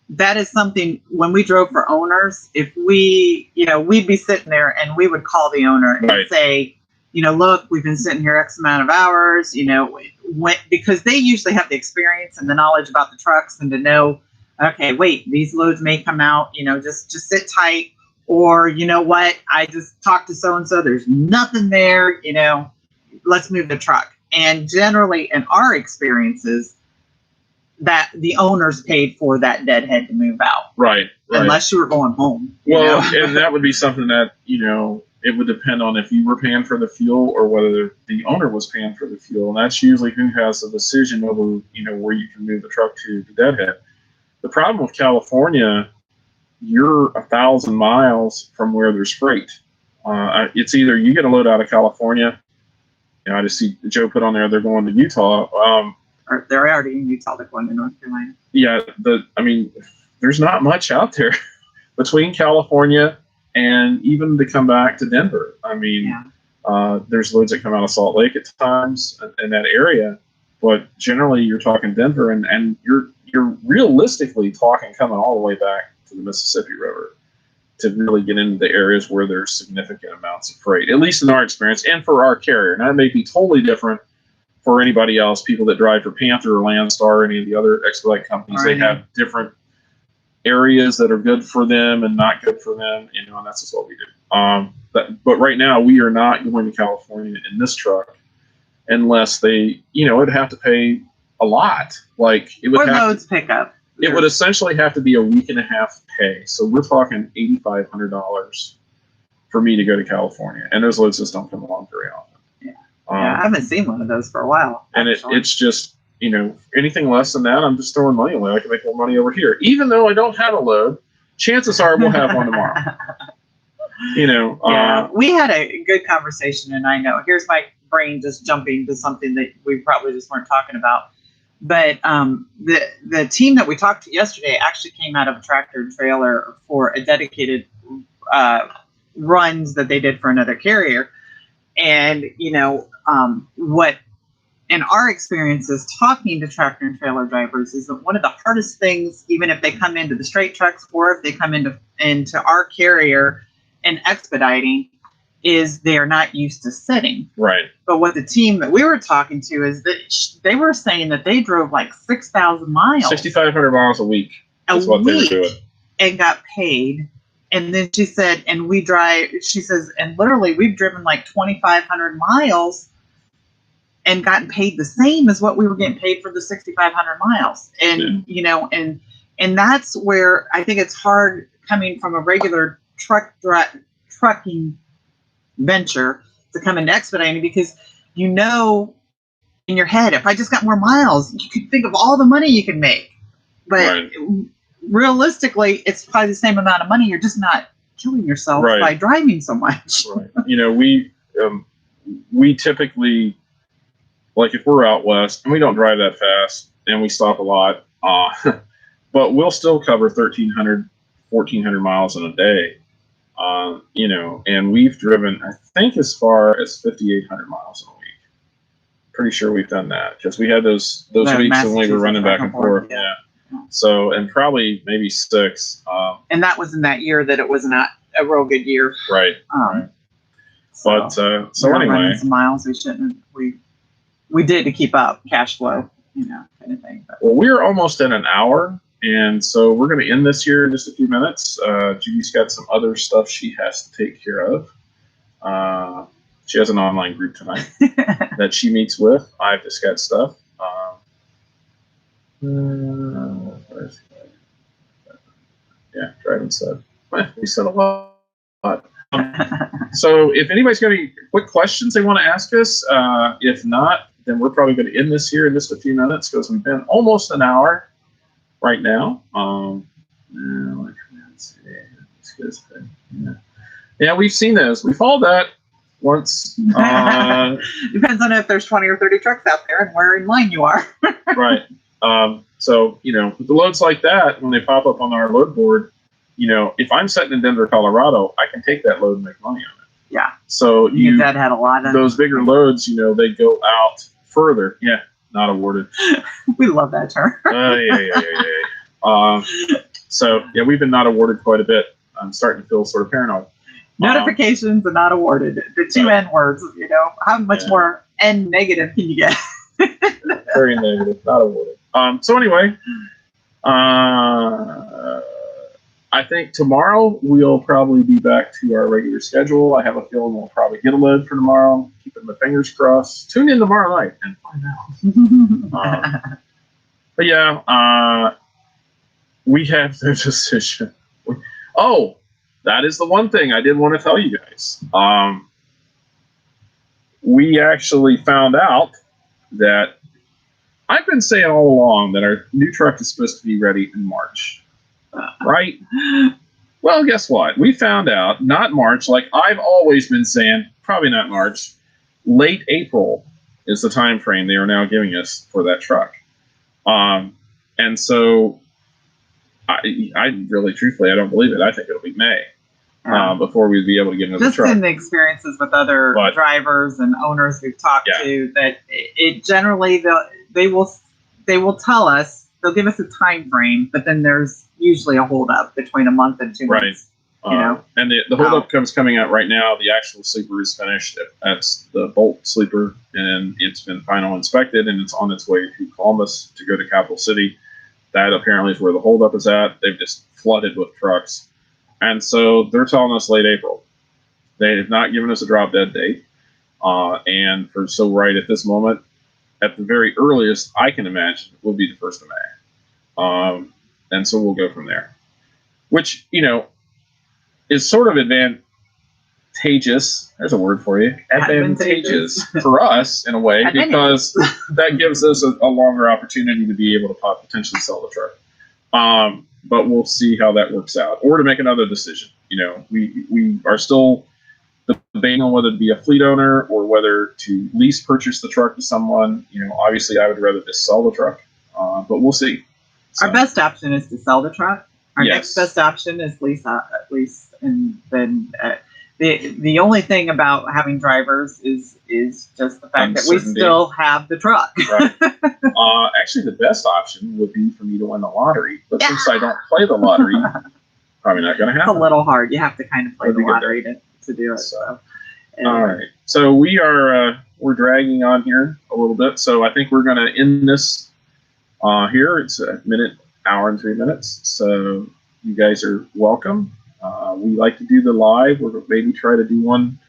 That is something, when we drove for owners, if we'd be sitting there and we would call the owner and say, look, we've been sitting here X amount of hours, because they usually have the experience and the knowledge about the trucks and to know, okay, wait, these loads may come out, just sit tight. Or, you know what, I just talked to so-and-so, there's nothing there, let's move the truck. And generally, in our experiences, that the owners paid for that deadhead to move out. Right. Unless you were going home. Well, and that would be something that, it would depend on if you were paying for the fuel or whether the owner was paying for the fuel. And that's usually who has the decision over, where you can move the truck to the deadhead. The problem with California, you're 1,000 miles from where there's freight. It's either you get a load out of California. I just see Joe put on there, they're going to Utah. Or they're already in Utah, they're going to North Carolina. Yeah, there's not much out there between California and even to come back to Denver. There's loads that come out of Salt Lake at times in that area, but generally you're talking Denver, and you're realistically talking coming all the way back to the Mississippi River to really get into the areas where there's significant amounts of freight, at least in our experience, and for our carrier. And that may be totally different for anybody else, people that drive for Panther or Landstar or any of the other expedite companies. They have different areas that are good for them and not good for them, and that's just what we do. But right now, we are not going to California in this truck unless they, would have to pay a lot. Like it would loads pick up. It would essentially have to be a week and a half pay. So we're talking $8,500 for me to go to California, and those loads just don't come along very often. I haven't seen one of those for a while. And it's just, anything less than that, I'm just throwing money away. I can make more money over here. Even though I don't have a load, chances are we'll have one tomorrow. We had a good conversation, and I know, here's my brain just jumping to something that we probably just weren't talking about. But the team that we talked to yesterday actually came out of a tractor and trailer for a dedicated runs that they did for another carrier. And, what in our experiences talking to tractor and trailer drivers is that one of the hardest things, even if they come into the straight trucks or if they come into our carrier and expediting, is they are not used to sitting. Right. But what the team that we were talking to is that they were saying that they drove like 6,000 miles. 6,500 miles a week. That's what they were doing. And got paid. And then she said, and literally we've driven like 2,500 miles and gotten paid the same as what we were getting paid for the 6,500 miles. And, and that's where I think it's hard coming from a regular trucking venture to come into expediting, because in your head, if I just got more miles, you could think of all the money you can make. But realistically, it's probably the same amount of money. You're just not killing yourself by driving so much. Right. We typically, like if we're out west, and we don't drive that fast, and we stop a lot, but we'll still cover 1,300, 1,400 miles in a day. And we've driven, I think, as far as 5,800 miles in a week. Pretty sure we've done that because we had those weeks when we were running back and forth. Yeah. So, and probably maybe 6. And that was in that year that it was not a real good year. Right. So we anyway, some miles we shouldn't. We did to keep up cash flow. kind of thing. But. Well, we're almost at an hour, and so we're going to end this here in just a few minutes. Judy's got some other stuff she has to take care of. She has an online group tonight that she meets with. I've just got stuff. Yeah, driving said. We said a lot. So if anybody's got any quick questions they want to ask us, if not, then we're probably going to end this here in just a few minutes because we've been almost an hour right now. Yeah, we've seen those. We've hauled that once. Depends on if there's 20 or 30 trucks out there and where in line you are. Right. So, with the loads like that, when they pop up on our load board, if I'm sitting in Denver, Colorado, I can take that load and make money on it. Yeah. So Dad had a lot of those bigger loads, they go out further. Yeah, not awarded. We love that term. So yeah, we've been not awarded quite a bit. I'm starting to feel sort of paranoid. Notifications and not awarded. The two N words, how much more N negative can you get? Very negative, not awarded. So anyway, I think tomorrow we'll probably be back to our regular schedule. I have a feeling we'll probably get a load for tomorrow. Keeping my fingers crossed. Tune in tomorrow night and find out. But yeah, we have the decision. That is the one thing I did want to tell you guys. We actually found out that I've been saying all along that our new truck is supposed to be ready in March. Right? Well, guess what? We found out not March, like I've always been saying, probably not March. Late April is the time frame they are now giving us for that truck. And so I really, truthfully, I don't believe it. I think it'll be May before we'd be able to get another truck. Just in the experiences with other drivers and owners we've talked to, that it generally they will tell us. They'll give us a time frame, but then there's usually a holdup between a month and 2 months. Right. And the holdup coming out right now. The actual sleeper is finished. That's the Bolt sleeper, and it's been final inspected, and it's on its way to Columbus to go to Capital City. That apparently is where the holdup is at. They've just flooded with trucks. And so they're telling us late April. They have not given us a drop dead date. And right at this moment, at the very earliest I can imagine, will be the 1st of May. And so we'll go from there. Which, is sort of advantageous. There's a word for you. Advantageous for us in a way, because that gives us a longer opportunity to be able to potentially sell the truck. But we'll see how that works out, or to make another decision. We are still debating on whether to be a fleet owner or whether to lease purchase the truck to someone. Obviously I would rather just sell the truck, but we'll see. So, our best option is to sell the truck. Our next best option is lease, and then the only thing about having drivers is just the fact that we still have the truck. Right. Actually, the best option would be for me to win the lottery, but since I don't play the lottery, probably not going to happen. It's a little hard. You have to kind of play the lottery to do it. So. All right. So we're dragging on here a little bit. So I think we're going to end this here. It's a hour and 3 minutes. So you guys are welcome. We like to do the live. We're going to maybe try to do one,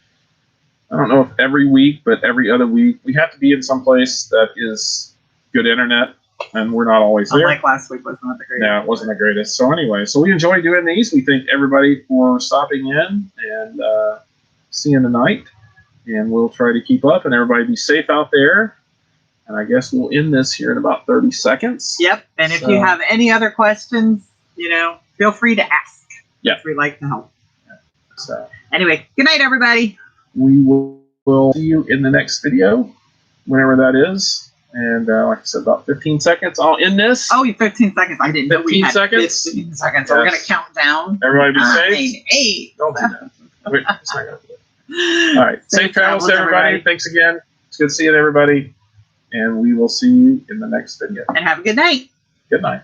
I don't know if every week, but every other week. We have to be in some place that is good internet, and we're not always there. Like last week was not the greatest. No, it wasn't the greatest. So anyway, we enjoy doing these. We thank everybody for stopping in and seeing tonight. And we'll try to keep up, and everybody be safe out there. And I guess we'll end this here in about 30 seconds. Yep. And if you have any other questions, feel free to ask. Yeah. We'd like to help. So anyway, good night, everybody. We will see you in the next video, whenever that is. And like I said, about 15 seconds. I'll end this. Oh, 15 seconds. I didn't know we had 15 seconds. Yes. So we're going to count down. Everybody be safe. 8. Don't do that. Wait, it's not going to do it. All right. Safe travels, everybody. Thanks again. It's good seeing everybody. And we will see you in the next video. And have a good night. Good night.